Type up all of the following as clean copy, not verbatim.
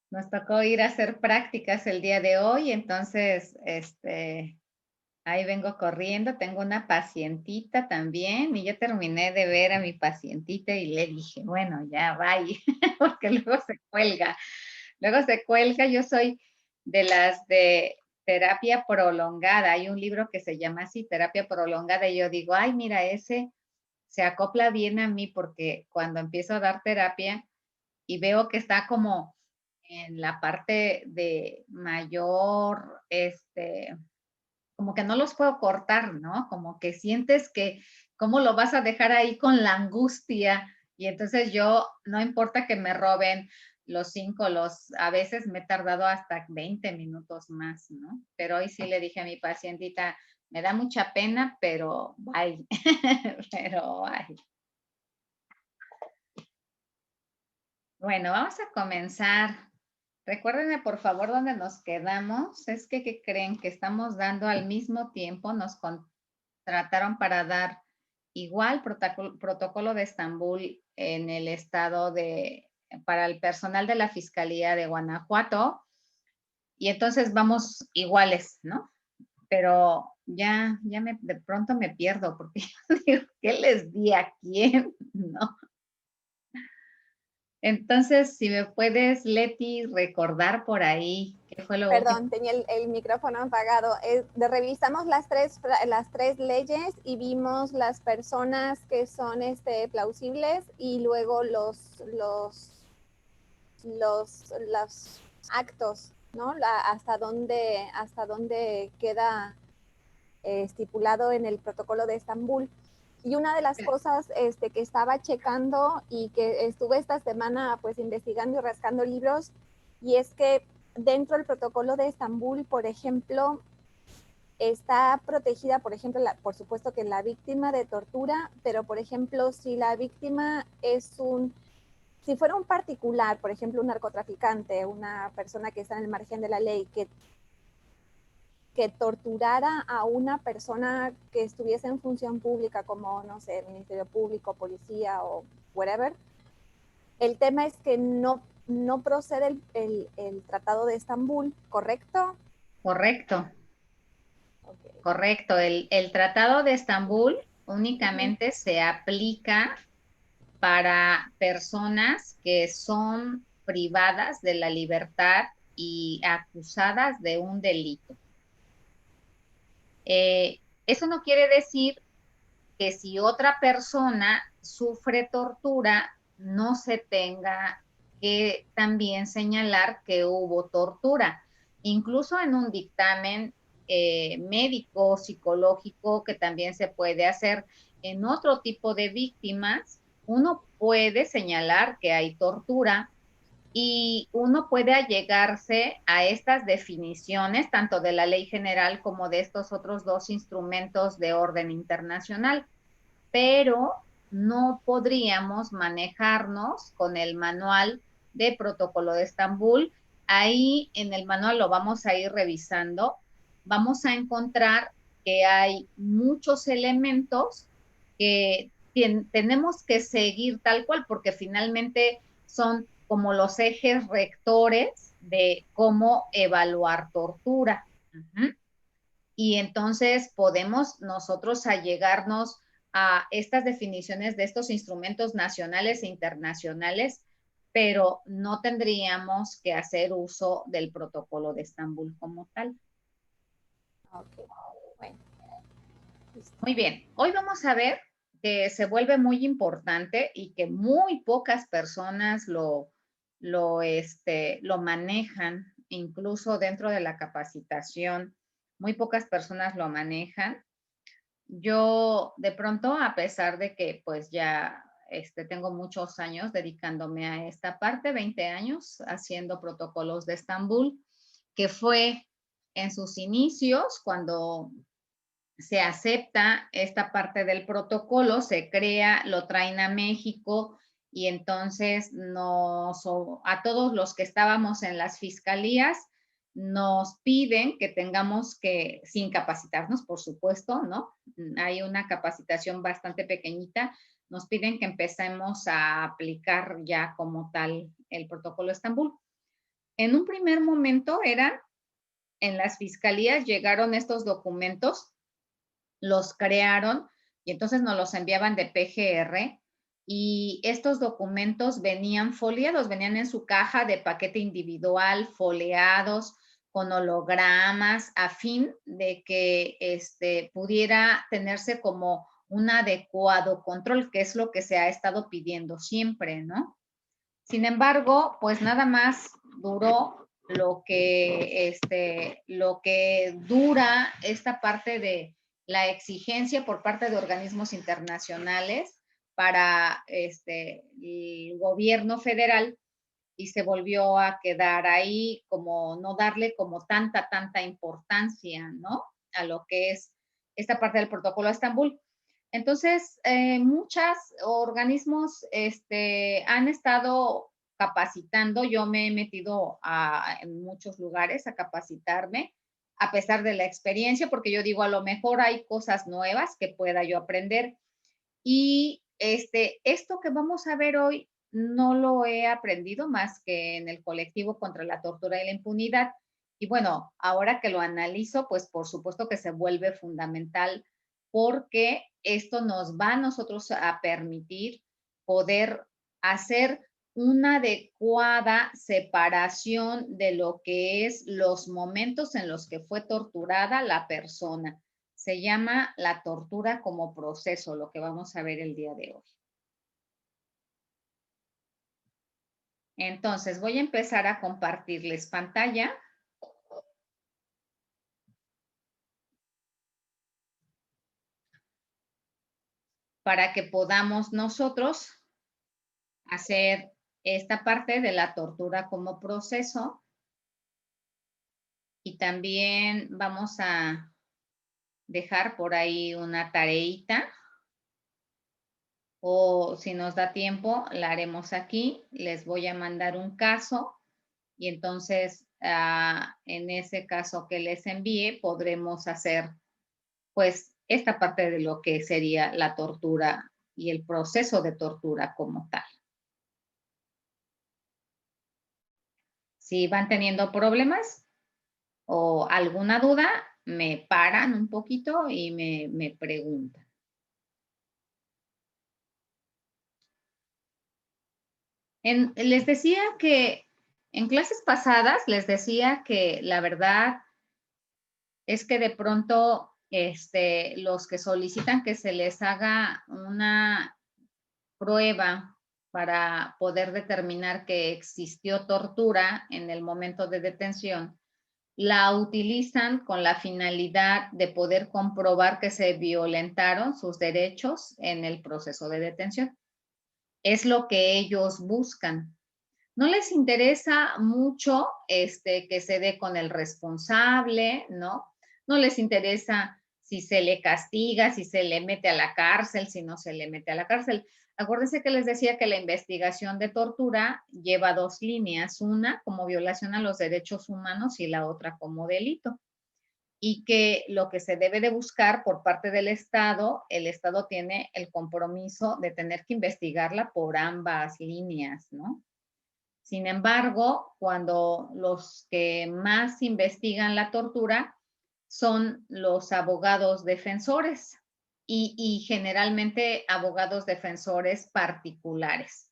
Nos tocó ir a hacer prácticas el día de hoy, entonces, ahí vengo corriendo. Tengo una pacientita también y ya terminé de ver a mi pacientita y le dije, bueno, ya bye, porque luego se cuelga. Luego se cuelga. Yo soy de las de terapia prolongada. Hay un libro que se llama así, terapia prolongada, y yo digo, ay, mira, ese se acopla bien a mí porque cuando empiezo a dar terapia y veo que está como en la parte de mayor, como que no los puedo cortar, ¿no? Como que sientes que, ¿cómo lo vas a dejar ahí con la angustia? Y entonces yo, no importa que me roben los 5, a veces me he tardado hasta 20 minutos más, ¿no? Pero hoy sí le dije a mi pacientita, me da mucha pena, pero bye, pero bye. Bueno, vamos a comenzar. Recuérdenme, por favor, dónde nos quedamos. Es que, ¿qué creen? Que estamos dando al mismo tiempo, nos contrataron para dar igual protocolo de Estambul en el estado para el personal de la Fiscalía de Guanajuato, y entonces vamos iguales, ¿no? Pero de pronto me pierdo porque yo digo, ¿qué les di a quién? ¿No? Entonces, si me puedes, Leti, recordar por ahí qué fue lo último. Perdón, tenía el micrófono apagado. Revisamos las tres leyes y vimos las personas que son plausibles y luego los actos, ¿no? Hasta dónde queda estipulado en el protocolo de Estambul. Y una de las cosas que estaba checando y que estuve esta semana pues investigando y rascando libros, y es que dentro del protocolo de Estambul, por ejemplo, está protegida, por ejemplo, por supuesto que la víctima de tortura, pero por ejemplo, si la víctima si fuera un particular, por ejemplo, un narcotraficante, una persona que está en el margen de la ley, que torturara a una persona que estuviese en función pública, como, no sé, Ministerio Público, policía o whatever, el tema es que no procede el Tratado de Estambul, ¿correcto? Correcto, Okay. correcto. El Tratado de Estambul Uh-huh. únicamente se aplica para personas que son privadas de la libertad y acusadas de un delito. Eso no quiere decir que si otra persona sufre tortura, no se tenga que también señalar que hubo tortura. Incluso en un dictamen médico, psicológico, que también se puede hacer en otro tipo de víctimas, uno puede señalar que hay tortura, y uno puede allegarse a estas definiciones, tanto de la ley general como de estos otros dos instrumentos de orden internacional, pero no podríamos manejarnos con el manual de protocolo de Estambul. Ahí en el manual lo vamos a ir revisando. Vamos a encontrar que hay muchos elementos que tenemos que seguir tal cual, porque finalmente son como los ejes rectores de cómo evaluar tortura. Uh-huh. Y entonces podemos nosotros allegarnos a estas definiciones de estos instrumentos nacionales e internacionales, pero no tendríamos que hacer uso del protocolo de Estambul como tal. Okay. Bueno, listo. Muy bien, hoy vamos a ver que se vuelve muy importante y que muy pocas personas lo manejan, incluso dentro de la capacitación, muy pocas personas lo manejan. Yo de pronto, a pesar de que pues ya tengo muchos años dedicándome a esta parte, 20 años haciendo protocolos de Estambul, que fue en sus inicios cuando se acepta esta parte del protocolo, se crea, lo traen a México, y entonces a todos los que estábamos en las fiscalías, nos piden que tengamos que, sin capacitarnos, por supuesto, ¿no? Hay una capacitación bastante pequeñita, nos piden que empecemos a aplicar ya como tal el protocolo Estambul. En un primer momento eran, en las fiscalías llegaron estos documentos, los crearon y entonces nos los enviaban de PGR y estos documentos venían foliados, venían en su caja de paquete individual, foliados, con hologramas, a fin de que pudiera tenerse como un adecuado control, que es lo que se ha estado pidiendo siempre, ¿no? Sin embargo, pues nada más duró lo que dura esta parte de la exigencia por parte de organismos internacionales para el gobierno federal y se volvió a quedar ahí como no darle como tanta importancia, ¿no? A lo que es esta parte del protocolo de Estambul. Entonces, muchos organismos han estado capacitando. Yo me he metido en muchos lugares a capacitarme, a pesar de la experiencia, porque yo digo, a lo mejor hay cosas nuevas que pueda yo aprender. Y esto que vamos a ver hoy no lo he aprendido más que en el colectivo contra la tortura y la impunidad. Y bueno, ahora que lo analizo, pues por supuesto que se vuelve fundamental porque esto nos va a nosotros a permitir poder hacer una adecuada separación de lo que es los momentos en los que fue torturada la persona. Se llama la tortura como proceso, lo que vamos a ver el día de hoy. Entonces, voy a empezar a compartirles pantalla. Para que podamos nosotros hacer esta parte de la tortura como proceso. Y también vamos a dejar por ahí una tareita. O si nos da tiempo, la haremos aquí. Les voy a mandar un caso y entonces en ese caso que les envíe podremos hacer pues esta parte de lo que sería la tortura y el proceso de tortura como tal. Si van teniendo problemas o alguna duda, me paran un poquito y me preguntan. Les decía que en clases pasadas les decía que la verdad es que de pronto los que solicitan que se les haga una prueba para poder determinar que existió tortura en el momento de detención, la utilizan con la finalidad de poder comprobar que se violentaron sus derechos en el proceso de detención. Es lo que ellos buscan. No les interesa mucho que se dé con el responsable, ¿no? No les interesa si se le castiga, si se le mete a la cárcel, si no se le mete a la cárcel. Acuérdense que les decía que la investigación de tortura lleva dos líneas, una como violación a los derechos humanos y la otra como delito. Y que lo que se debe de buscar por parte del Estado, el Estado tiene el compromiso de tener que investigarla por ambas líneas, ¿no? Sin embargo, cuando los que más investigan la tortura son los abogados defensores y generalmente abogados defensores particulares.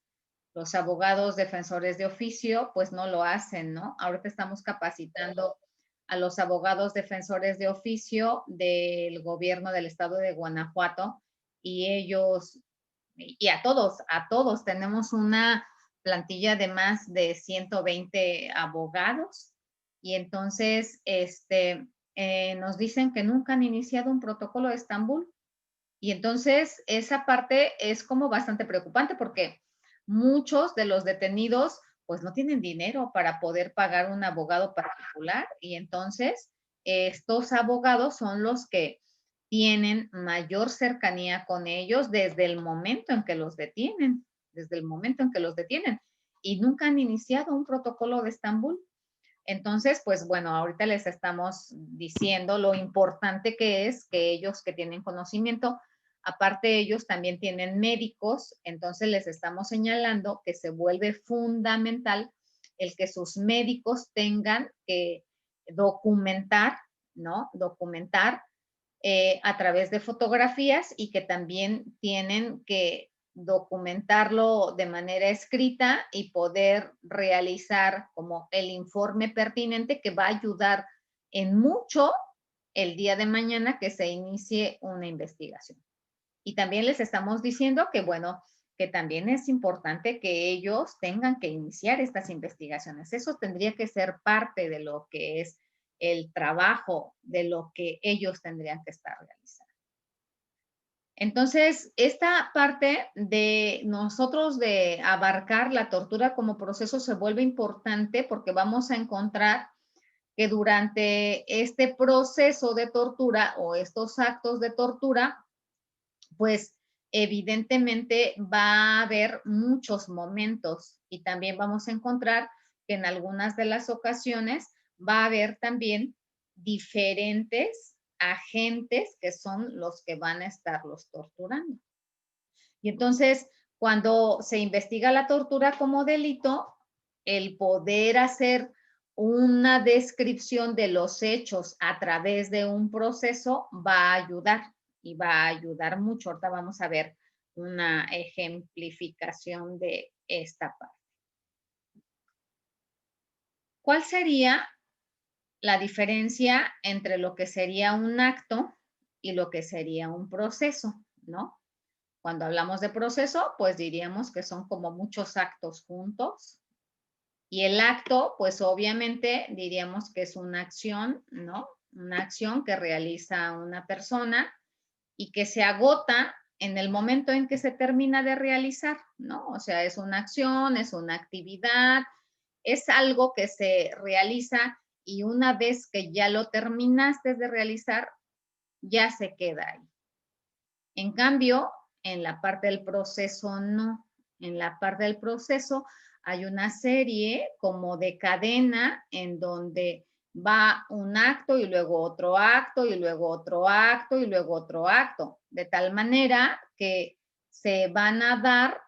Los abogados defensores de oficio, pues no lo hacen, ¿no? Ahorita estamos capacitando a los abogados defensores de oficio del gobierno del estado de Guanajuato y ellos, y a todos tenemos una plantilla de más de 120 abogados y entonces nos dicen que nunca han iniciado un protocolo de Estambul y entonces esa parte es como bastante preocupante porque muchos de los detenidos pues no tienen dinero para poder pagar un abogado particular y entonces estos abogados son los que tienen mayor cercanía con ellos desde el momento en que los detienen, desde el momento en que los detienen y nunca han iniciado un protocolo de Estambul. Entonces, pues bueno, ahorita les estamos diciendo lo importante que es que ellos que tienen conocimiento, aparte ellos también tienen médicos, entonces les estamos señalando que se vuelve fundamental el que sus médicos tengan que documentar, ¿no? Documentar a través de fotografías y que también tienen que documentarlo de manera escrita y poder realizar como el informe pertinente que va a ayudar en mucho el día de mañana que se inicie una investigación. Y también les estamos diciendo que, bueno, que también es importante que ellos tengan que iniciar estas investigaciones. Eso tendría que ser parte de lo que es el trabajo, de lo que ellos tendrían que estar realizando. Entonces, esta parte de nosotros de abarcar la tortura como proceso se vuelve importante porque vamos a encontrar que durante este proceso de tortura o estos actos de tortura, pues evidentemente va a haber muchos momentos y también vamos a encontrar que en algunas de las ocasiones va a haber también diferentes agentes que son los que van a estarlos torturando. Y entonces, cuando se investiga la tortura como delito, el poder hacer una descripción de los hechos a través de un proceso va a ayudar y va a ayudar mucho. Ahorita vamos a ver una ejemplificación de esta parte. ¿Cuál sería la diferencia entre lo que sería un acto y lo que sería un proceso, ¿no? Cuando hablamos de proceso, pues diríamos que son como muchos actos juntos. Y el acto, pues obviamente diríamos que es una acción, ¿no? Una acción que realiza una persona y que se agota en el momento en que se termina de realizar, ¿no? O sea, es una acción, es una actividad, es algo que se realiza y una vez que ya lo terminaste de realizar, ya se queda ahí. En cambio, en la parte del proceso no. En la parte del proceso hay una serie como de cadena en donde va un acto y luego otro acto y luego otro acto y luego otro acto, de tal manera que se van a dar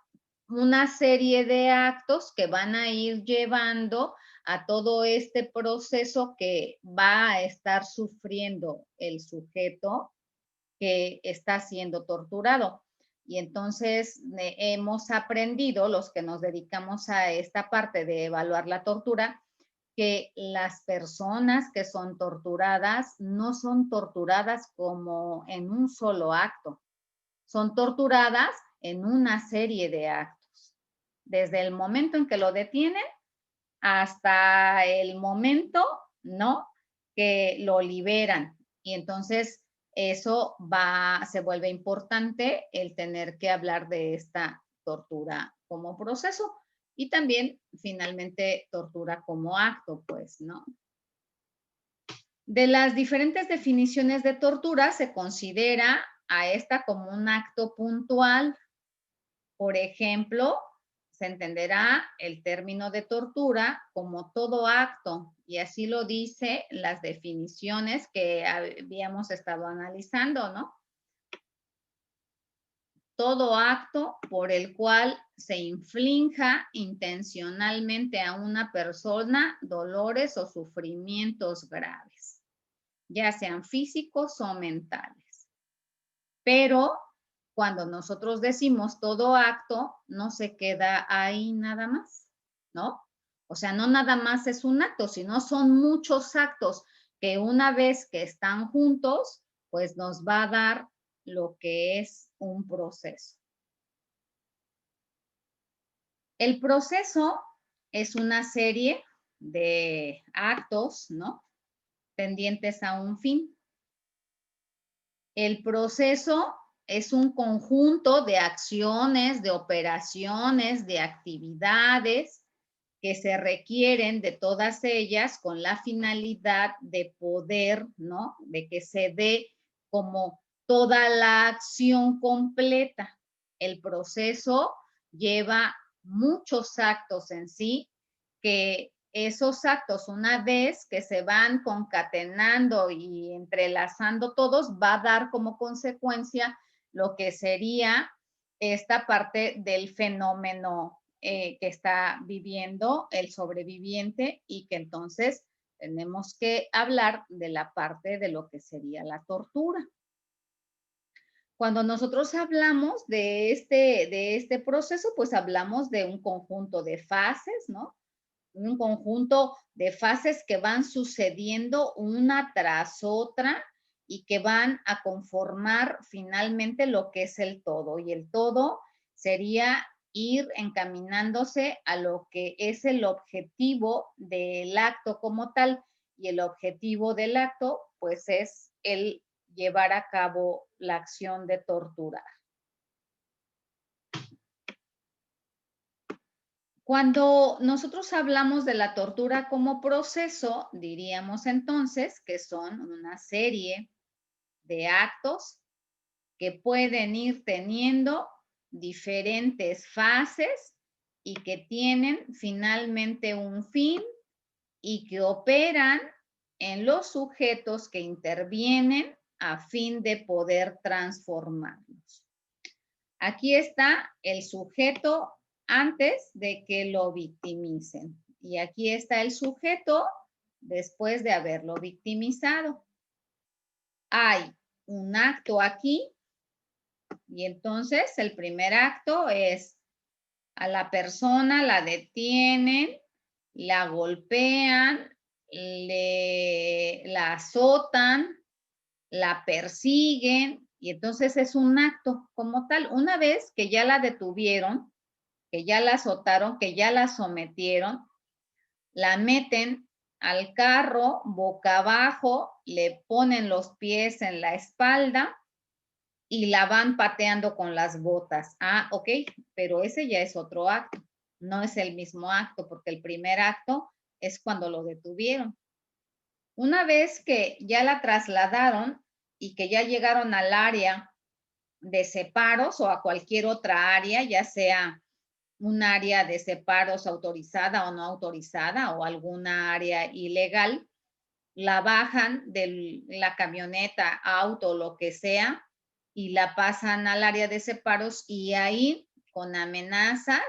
una serie de actos que van a ir llevando a todo este proceso que va a estar sufriendo el sujeto que está siendo torturado. Y entonces hemos aprendido, los que nos dedicamos a esta parte de evaluar la tortura, que las personas que son torturadas no son torturadas como en un solo acto, son torturadas en una serie de actos. Desde el momento en que lo detienen hasta el momento, ¿no? Que lo liberan. Y entonces eso se vuelve importante el tener que hablar de esta tortura como proceso y también finalmente tortura como acto, pues, ¿no? De las diferentes definiciones de tortura se considera a esta como un acto puntual. Por ejemplo, se entenderá el término de tortura como todo acto, y así lo dice las definiciones que habíamos estado analizando, ¿no? Todo acto por el cual se inflinja intencionalmente a una persona dolores o sufrimientos graves, ya sean físicos o mentales. Pero cuando nosotros decimos todo acto, no se queda ahí nada más, ¿no? O sea, no nada más es un acto, sino son muchos actos que una vez que están juntos, pues nos va a dar lo que es un proceso. El proceso es una serie de actos, ¿no? Tendientes a un fin. El proceso es un conjunto de acciones, de operaciones, de actividades que se requieren de todas ellas con la finalidad de poder, ¿no? De que se dé como toda la acción completa. El proceso lleva muchos actos en sí que esos actos, una vez que se van concatenando y entrelazando todos, va a dar como consecuencia lo que sería esta parte del fenómeno que está viviendo el sobreviviente y que entonces tenemos que hablar de la parte de lo que sería la tortura. Cuando nosotros hablamos de este proceso, pues hablamos de un conjunto de fases, ¿no? Un conjunto de fases que van sucediendo una tras otra y que van a conformar finalmente lo que es el todo. Y el todo sería ir encaminándose a lo que es el objetivo del acto como tal. Y el objetivo del acto, pues, es el llevar a cabo la acción de torturar. Cuando nosotros hablamos de la tortura como proceso, diríamos entonces que son una serie de actos que pueden ir teniendo diferentes fases y que tienen finalmente un fin y que operan en los sujetos que intervienen a fin de poder transformarlos. Aquí está el sujeto antes de que lo victimicen. Y aquí está el sujeto después de haberlo victimizado. Hay un acto aquí y entonces el primer acto es a la persona la detienen, la golpean, la azotan, la persiguen y entonces es un acto como tal. Una vez que ya la detuvieron, que ya la azotaron, que ya la sometieron, la meten al carro boca abajo, le ponen los pies en la espalda y la van pateando con las botas. Ah, ok, pero ese ya es otro acto, no es el mismo acto, porque el primer acto es cuando lo detuvieron. Una vez que ya la trasladaron y que ya llegaron al área de separos o a cualquier otra área, ya sea un área de separos autorizada o no autorizada o alguna área ilegal, la bajan de la camioneta, auto, lo que sea, y la pasan al área de separos y ahí con amenazas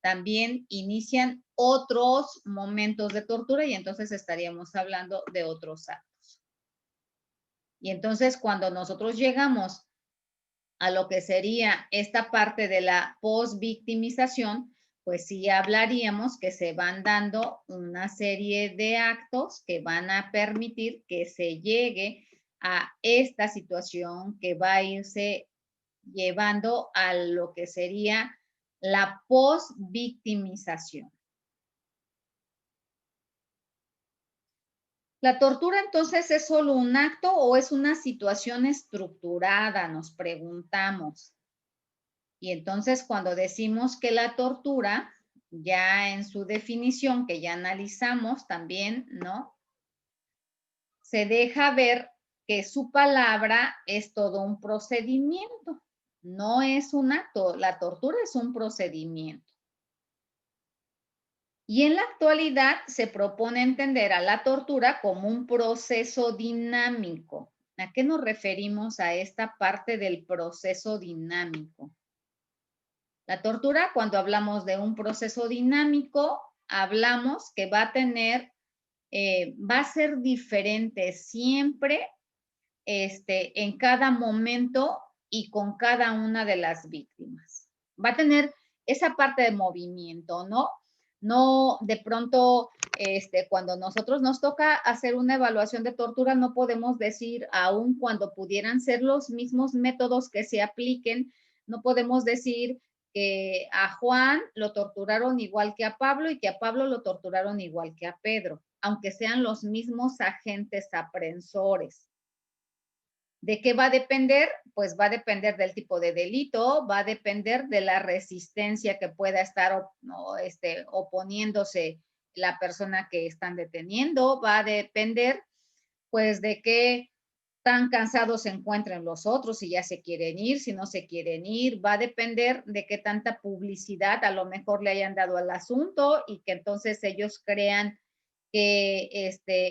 también inician otros momentos de tortura y entonces estaríamos hablando de otros actos. Y entonces cuando nosotros llegamos a lo que sería esta parte de la post-victimización, pues sí hablaríamos que se van dando una serie de actos que van a permitir que se llegue a esta situación que va a irse llevando a lo que sería la post-victimización. ¿La tortura entonces es solo un acto o es una situación estructurada? Nos preguntamos. Y entonces cuando decimos que la tortura, ya en su definición que ya analizamos también, ¿no? Se deja ver que su palabra es todo un procedimiento, no es un acto, la tortura es un procedimiento. Y en la actualidad se propone entender a la tortura como un proceso dinámico. ¿A qué nos referimos a esta parte del proceso dinámico? La tortura, cuando hablamos de un proceso dinámico, hablamos que va a tener, va a ser diferente siempre en cada momento y con cada una de las víctimas. Va a tener esa parte de movimiento, ¿no? No, de pronto, cuando nosotros nos toca hacer una evaluación de tortura, no podemos decir, aun cuando pudieran ser los mismos métodos que se apliquen, no podemos decir que a Juan lo torturaron igual que a Pablo y que a Pablo lo torturaron igual que a Pedro, aunque sean los mismos agentes aprensores. ¿De qué va a depender? Pues va a depender del tipo de delito, va a depender de la resistencia que pueda estar oponiéndose la persona que están deteniendo, va a depender pues de qué tan cansados se encuentren los otros, si ya se quieren ir, si no se quieren ir, va a depender de qué tanta publicidad a lo mejor le hayan dado al asunto y que entonces ellos crean que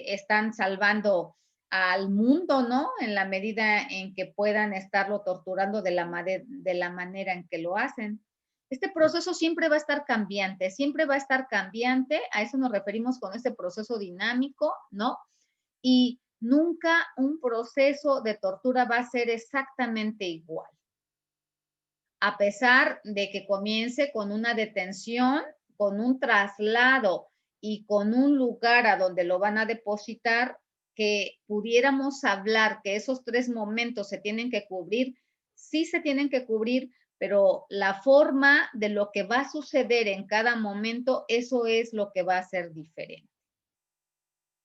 están salvando al mundo, ¿no? En la medida en que puedan estarlo torturando de la manera en que lo hacen. Este proceso siempre va a estar cambiante, siempre va a estar cambiante, a eso nos referimos con este proceso dinámico, ¿no? Y nunca un proceso de tortura va a ser exactamente igual. A pesar de que comience con una detención, con un traslado y con un lugar a donde lo van a depositar, que pudiéramos hablar que esos 3 momentos se tienen que cubrir, sí se tienen que cubrir, pero la forma de lo que va a suceder en cada momento, eso es lo que va a ser diferente.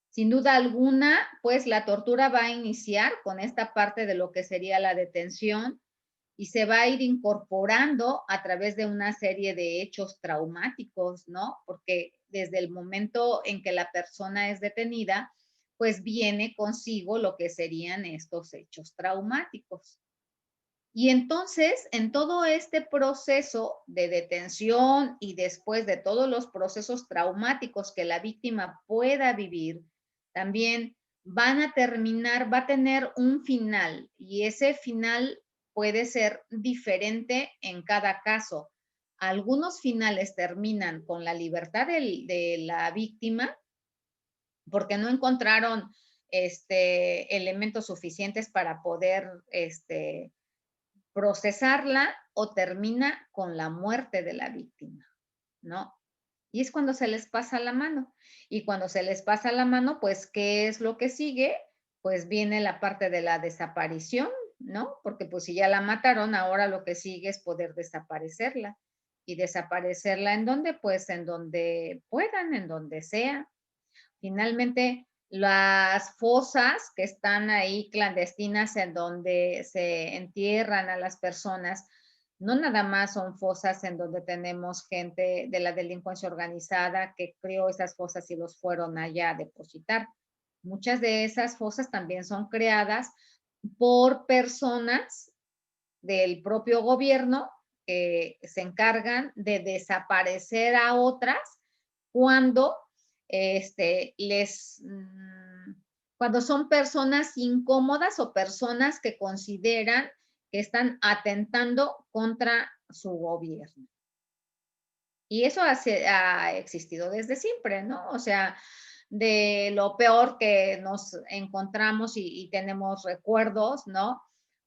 Sin duda alguna, pues la tortura va a iniciar con esta parte de lo que sería la detención y se va a ir incorporando a través de una serie de hechos traumáticos, ¿no? Porque desde el momento en que la persona es detenida, pues viene consigo lo que serían estos hechos traumáticos. Y entonces, en todo este proceso de detención y después de todos los procesos traumáticos que la víctima pueda vivir, también van a terminar, va a tener un final y ese final puede ser diferente en cada caso. Algunos finales terminan con la libertad de la víctima porque no encontraron elementos suficientes para poder procesarla o termina con la muerte de la víctima, ¿no? Y es cuando se les pasa la mano. Y cuando se les pasa la mano, pues, ¿qué es lo que sigue? Pues viene la parte de la desaparición, ¿no? Porque pues si ya la mataron, ahora lo que sigue es poder desaparecerla. ¿Y desaparecerla en dónde? Pues en donde puedan, en donde sea. Finalmente, las fosas que están ahí clandestinas en donde se entierran a las personas, no nada más son fosas en donde tenemos gente de la delincuencia organizada que creó esas fosas y los fueron allá a depositar. Muchas de esas fosas también son creadas por personas del propio gobierno que se encargan de desaparecer a otras cuando les cuando son personas incómodas o personas que consideran que están atentando contra su gobierno. Y eso ha existido desde siempre, ¿no? O sea, de lo peor que nos encontramos y tenemos recuerdos, ¿no?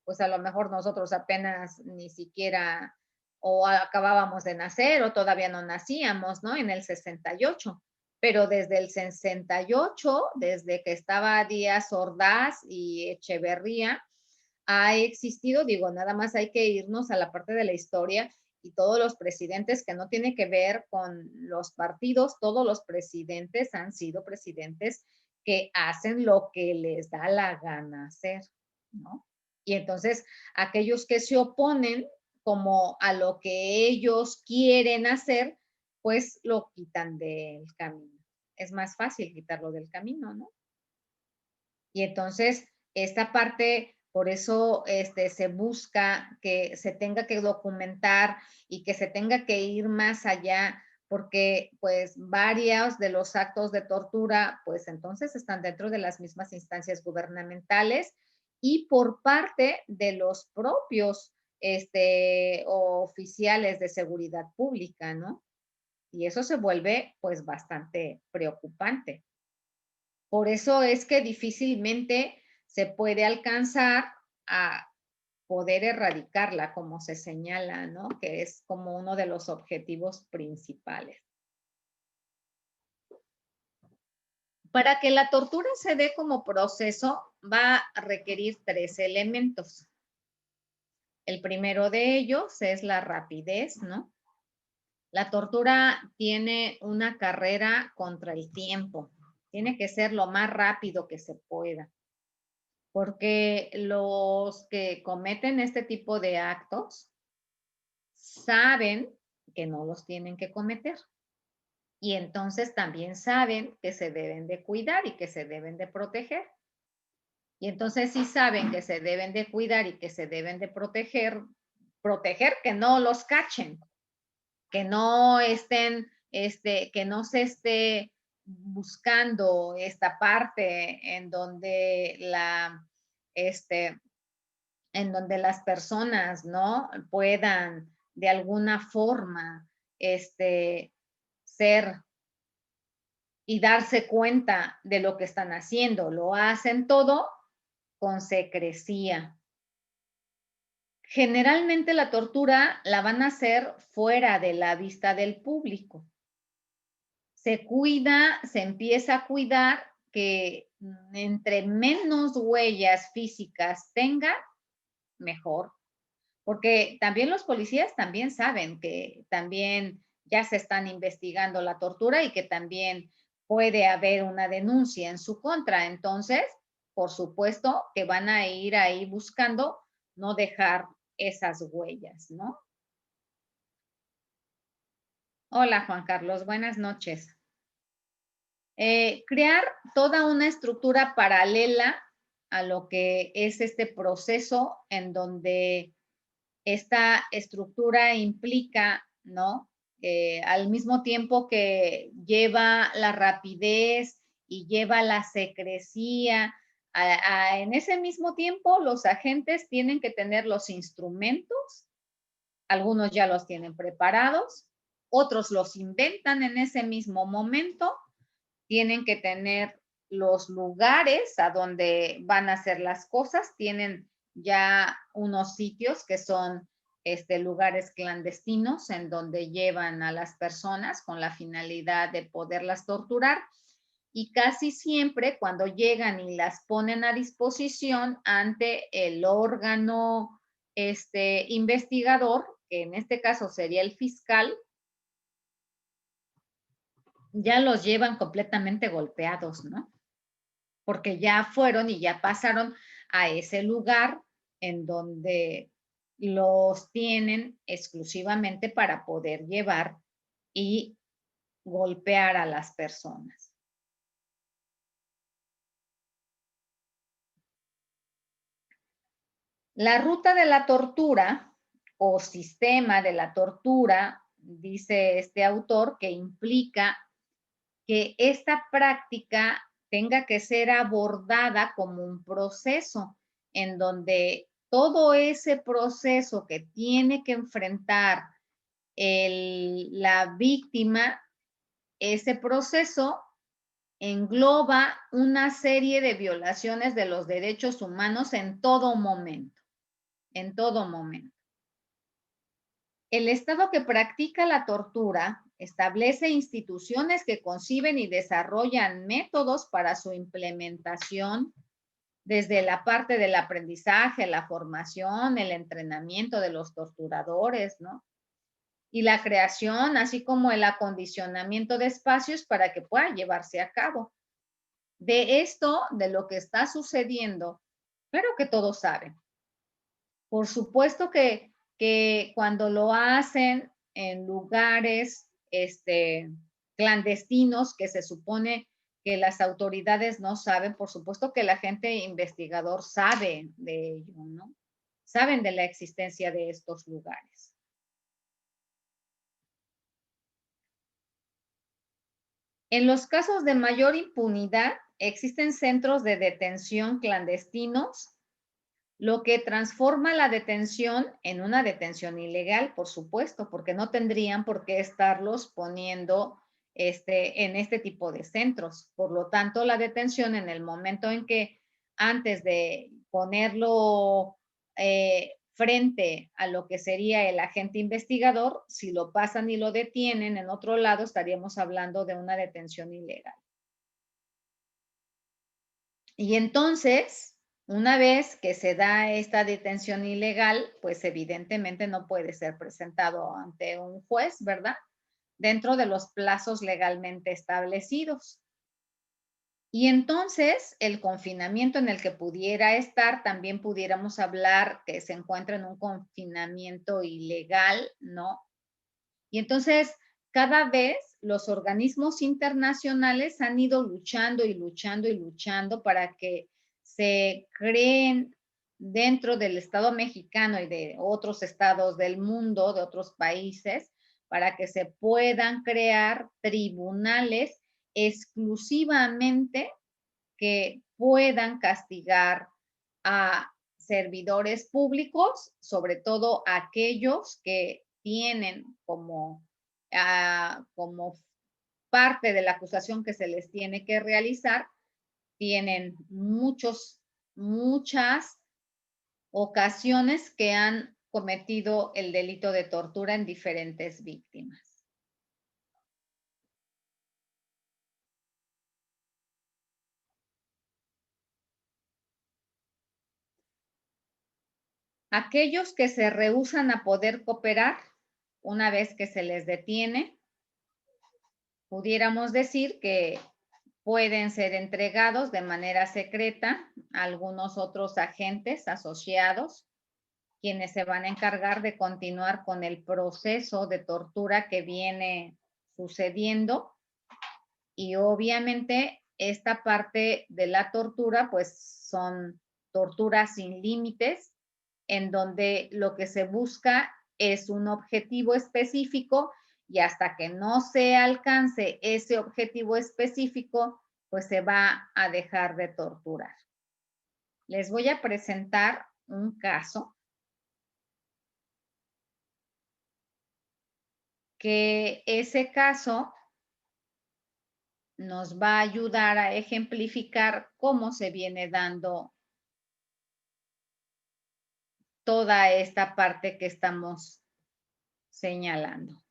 Pues a lo mejor nosotros apenas ni siquiera o acabábamos de nacer o todavía no nacíamos, ¿no? En el 68. Pero desde el 68, desde que estaba Díaz Ordaz y Echeverría, ha existido, digo, nada más hay que irnos a la parte de la historia y todos los presidentes que no tiene que ver con los partidos, todos los presidentes han sido presidentes que hacen lo que les da la gana hacer, ¿no? Y entonces aquellos que se oponen como a lo que ellos quieren hacer, pues lo quitan del camino. Es más fácil quitarlo del camino, ¿no? Y entonces, esta parte, por eso se busca que se tenga que documentar y que se tenga que ir más allá, porque pues varios de los actos de tortura, pues entonces están dentro de las mismas instancias gubernamentales y por parte de los propios oficiales de seguridad pública, ¿no? Y eso se vuelve pues bastante preocupante. Por eso es que difícilmente se puede alcanzar a poder erradicarla, como se señala, ¿no? Que es como uno de los objetivos principales. Para que la tortura se dé como proceso, va a requerir 3 elementos. El primero de ellos es la rapidez, ¿no? La tortura tiene una carrera contra el tiempo. Tiene que ser lo más rápido que se pueda. Porque los que cometen este tipo de actos saben que no los tienen que cometer. Y entonces también saben que se deben de cuidar y que se deben de proteger. Y entonces si saben que se deben de cuidar y que se deben de proteger, proteger que no los cachen, que no estén, que no se esté buscando esta parte en donde en donde las personas, ¿no? Puedan de alguna forma ser y darse cuenta de lo que están haciendo. Lo hacen todo con secrecía. Generalmente la tortura la van a hacer fuera de la vista del público. Se cuida, se empieza a cuidar que entre menos huellas físicas tenga, mejor. Porque también los policías también saben que también ya se están investigando la tortura y que también puede haber una denuncia en su contra. Entonces, por supuesto que van a ir ahí buscando no dejar esas huellas, ¿no? Hola, Juan Carlos, buenas noches. Crear toda una estructura paralela a lo que es este proceso en donde esta estructura implica, ¿no? Al mismo tiempo que lleva la rapidez y lleva la secrecía, en ese mismo tiempo los agentes tienen que tener los instrumentos, algunos ya los tienen preparados, otros los inventan en ese mismo momento, tienen que tener los lugares a donde van a hacer las cosas, tienen ya unos sitios que son lugares clandestinos en donde llevan a las personas con la finalidad de poderlas torturar y casi siempre cuando llegan y las ponen a disposición ante el órgano investigador, que en este caso sería el fiscal, ya los llevan completamente golpeados, ¿no? Porque ya fueron y ya pasaron a ese lugar en donde los tienen exclusivamente para poder llevar y golpear a las personas. La ruta de la tortura o sistema de la tortura, dice este autor, que implica que esta práctica tenga que ser abordada como un proceso en donde todo ese proceso que tiene que enfrentar la víctima, ese proceso engloba una serie de violaciones de los derechos humanos en todo momento, en todo momento. El Estado que practica la tortura establece instituciones que conciben y desarrollan métodos para su implementación, desde la parte del aprendizaje, la formación, el entrenamiento de los torturadores, ¿no? Y la creación, así como el acondicionamiento de espacios para que pueda llevarse a cabo. De esto, de lo que está sucediendo, claro que todos saben. Por supuesto que cuando lo hacen en lugares clandestinos que se supone que las autoridades no saben, por supuesto que el agente investigador sabe de ello, ¿no? Saben de la existencia de estos lugares. En los casos de mayor impunidad, existen centros de detención clandestinos, lo que transforma la detención en una detención ilegal, por supuesto, porque no tendrían por qué estarlos poniendo en este tipo de centros. Por lo tanto, la detención en el momento en que antes de ponerlo frente a lo que sería el agente investigador, si lo pasan y lo detienen en otro lado, estaríamos hablando de una detención ilegal. Y entonces, una vez que se da esta detención ilegal, pues evidentemente no puede ser presentado ante un juez, ¿verdad? Dentro de los plazos legalmente establecidos. Y entonces el confinamiento en el que pudiera estar, también pudiéramos hablar que se encuentra en un confinamiento ilegal, ¿no? Y entonces cada vez los organismos internacionales han ido luchando y luchando y luchando para que se creen dentro del Estado mexicano y de otros estados del mundo, de otros países, para que se puedan crear tribunales exclusivamente que puedan castigar a servidores públicos, sobre todo aquellos que tienen como, como parte de la acusación que se les tiene que realizar, tienen muchas ocasiones que han cometido el delito de tortura en diferentes víctimas. Aquellos que se rehúsan a poder cooperar, una vez que se les detiene, pudiéramos decir que pueden ser entregados de manera secreta a algunos otros agentes asociados, quienes se van a encargar de continuar con el proceso de tortura que viene sucediendo. Y obviamente esta parte de la tortura, pues son torturas sin límites, en donde lo que se busca es un objetivo específico y hasta que no se alcance ese objetivo específico, pues se va a dejar de torturar. Les voy a presentar un caso que ese caso nos va a ayudar a ejemplificar cómo se viene dando toda esta parte que estamos señalando.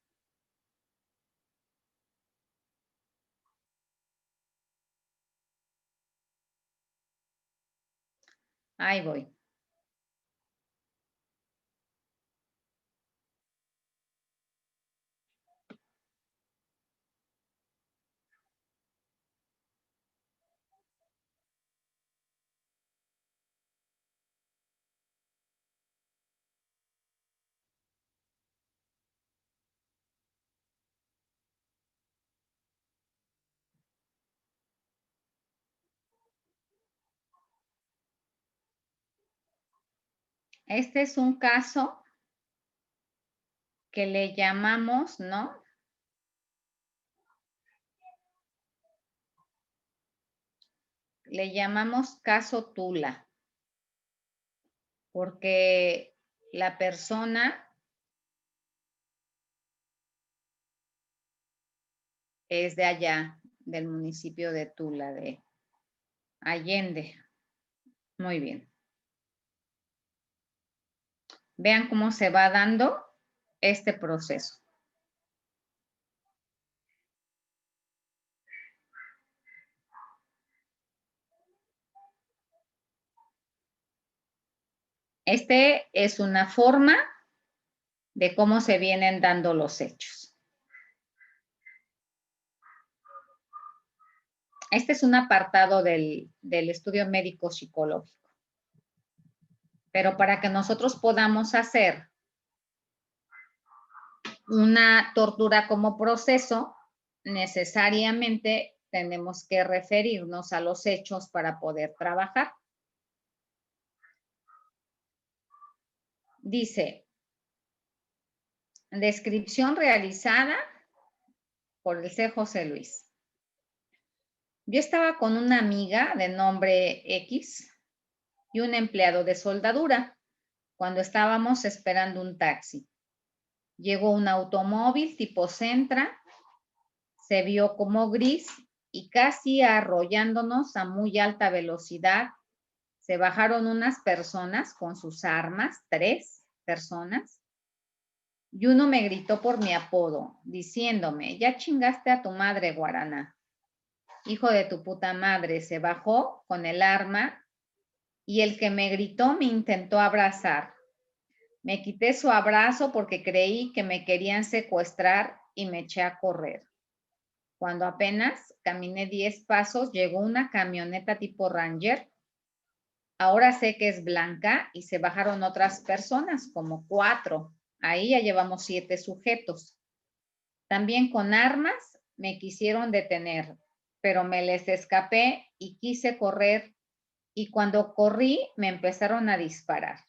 Ahí voy. Este es un caso que le llamamos, ¿no? Le llamamos caso Tula, porque la persona es de allá, del municipio de Tula, de Allende. Muy bien. Vean cómo se va dando este proceso. Este es una forma de cómo se vienen dando los hechos. Este es un apartado del estudio médico psicológico. Pero para que nosotros podamos hacer una tortura como proceso, necesariamente tenemos que referirnos a los hechos para poder trabajar. Dice, descripción realizada por el C. José Luis. Yo estaba con una amiga de nombre X y un empleado de soldadura cuando estábamos esperando un taxi. Llegó un automóvil tipo Sentra, se vio como gris y casi arrollándonos a muy alta velocidad. Se bajaron unas personas con sus armas, 3 personas, y uno me gritó por mi apodo, diciéndome, ya chingaste a tu madre, Guaraná. Hijo de tu puta madre, se bajó con el arma y el que me gritó me intentó abrazar. Me quité su abrazo porque creí que me querían secuestrar y me eché a correr. Cuando apenas caminé 10 pasos, llegó una camioneta tipo Ranger. Ahora sé que es blanca y se bajaron otras personas, como 4. Ahí ya llevamos 7 sujetos. También con armas me quisieron detener, pero me les escapé y quise correr y cuando corrí me empezaron a disparar.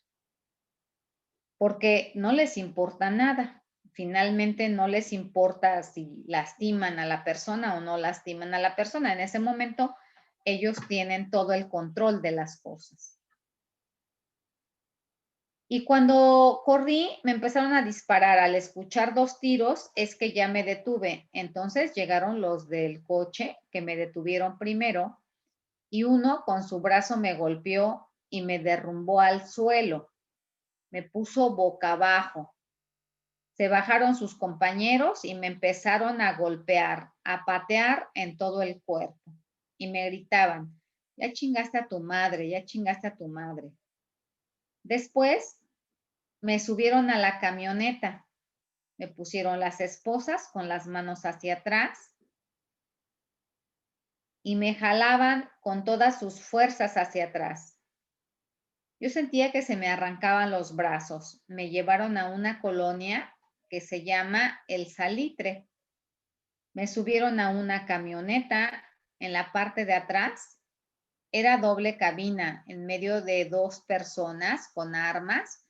Porque no les importa nada. Finalmente no les importa si lastiman a la persona o no lastiman a la persona. En ese momento ellos tienen todo el control de las cosas. Y cuando corrí, me empezaron a disparar. Al escuchar 2 tiros, es que ya me detuve. Entonces llegaron los del coche que me detuvieron primero y uno con su brazo me golpeó y me derrumbó al suelo. Me puso boca abajo. Se bajaron sus compañeros y me empezaron a golpear, a patear en todo el cuerpo. Y me gritaban, ya chingaste a tu madre, ya chingaste a tu madre. Después me subieron a la camioneta, me pusieron las esposas con las manos hacia atrás y me jalaban con todas sus fuerzas hacia atrás. Yo sentía que se me arrancaban los brazos. Me llevaron a una colonia que se llama El Salitre. Me subieron a una camioneta en la parte de atrás. Era doble cabina en medio de 2 personas con armas.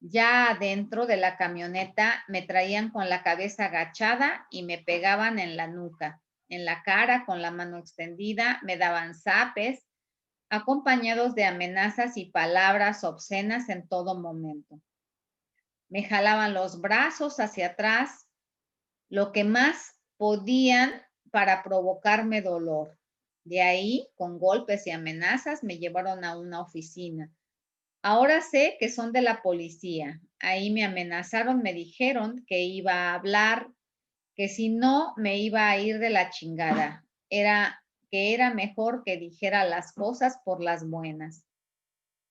Ya adentro de la camioneta me traían con la cabeza agachada y me pegaban en la nuca, en la cara con la mano extendida, me daban zapes, acompañados de amenazas y palabras obscenas en todo momento. Me jalaban los brazos hacia atrás, lo que más podían para provocarme dolor. De ahí, con golpes y amenazas, me llevaron a una oficina. Ahora sé que son de la policía. Ahí me amenazaron, me dijeron que iba a hablar, que si no me iba a ir de la chingada. Que era mejor que dijera las cosas por las buenas.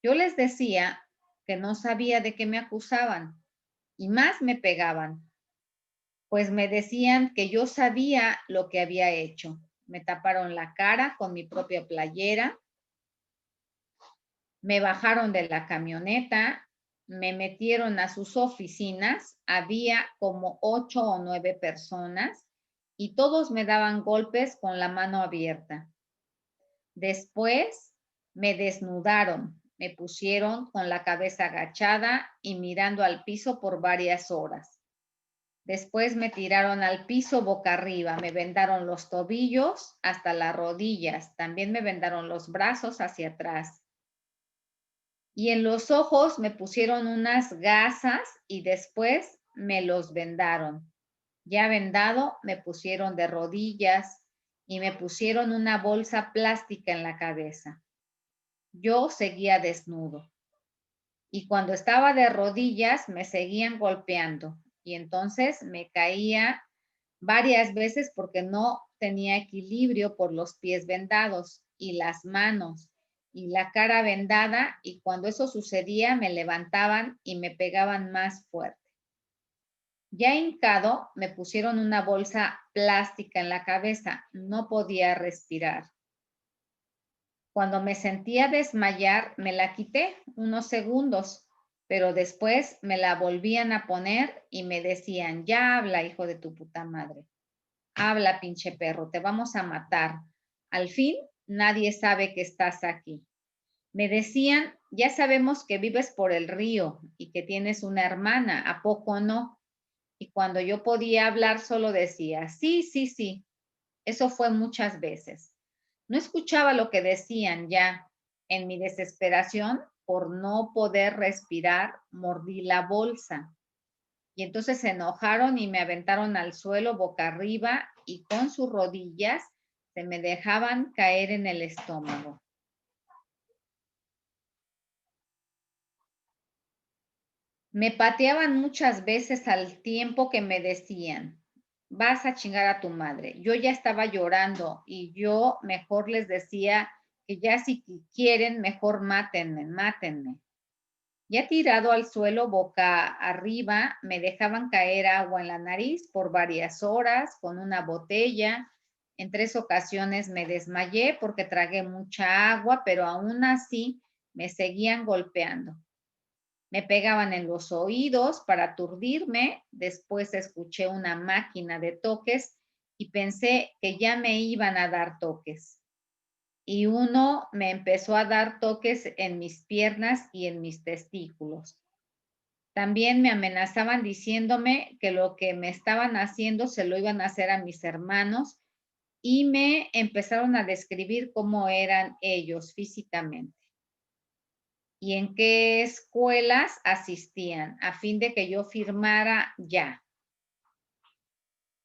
Yo les decía que no sabía de qué me acusaban y más me pegaban, pues me decían que yo sabía lo que había hecho. Me taparon la cara con mi propia playera, me bajaron de la camioneta, me metieron a sus oficinas, había como 8 o 9 personas y todos me daban golpes con la mano abierta. Después me desnudaron, me pusieron con la cabeza agachada y mirando al piso por varias horas. Después me tiraron al piso boca arriba, me vendaron los tobillos hasta las rodillas, también me vendaron los brazos hacia atrás. Y en los ojos me pusieron unas gasas y después me los vendaron. Ya vendado, me pusieron de rodillas y me pusieron una bolsa plástica en la cabeza. Yo seguía desnudo. Y cuando estaba de rodillas, me seguían golpeando. Y entonces me caía varias veces porque no tenía equilibrio por los pies vendados y las manos y la cara vendada, y cuando eso sucedía me levantaban y me pegaban más fuerte. Ya hincado, me pusieron una bolsa plástica en la cabeza, no podía respirar. Cuando me sentía desmayar, me la quité unos segundos, pero después me la volvían a poner y me decían, ya habla, hijo de tu puta madre. Habla, pinche perro, te vamos a matar. Al fin, nadie sabe que estás aquí. Me decían, ya sabemos que vives por el río y que tienes una hermana, ¿a poco no? Y cuando yo podía hablar, solo decía, sí, sí, sí. Eso fue muchas veces. No escuchaba lo que decían ya. En mi desesperación por no poder respirar, mordí la bolsa. Y entonces se enojaron y me aventaron al suelo boca arriba y con sus rodillas se me dejaban caer en el estómago. Me pateaban muchas veces al tiempo que me decían, vas a chingar a tu madre. Yo ya estaba llorando y yo mejor les decía que ya si quieren, mejor mátenme, mátenme. Ya tirado al suelo boca arriba, me dejaban caer agua en la nariz por varias horas con una botella. En 3 ocasiones me desmayé porque tragué mucha agua, pero aún así me seguían golpeando. Me pegaban en los oídos para aturdirme. Después escuché una máquina de toques y pensé que ya me iban a dar toques. Y uno me empezó a dar toques en mis piernas y en mis testículos. También me amenazaban diciéndome que lo que me estaban haciendo se lo iban a hacer a mis hermanos y me empezaron a describir cómo eran ellos físicamente. y en qué escuelas asistían, a fin de que yo firmara ya.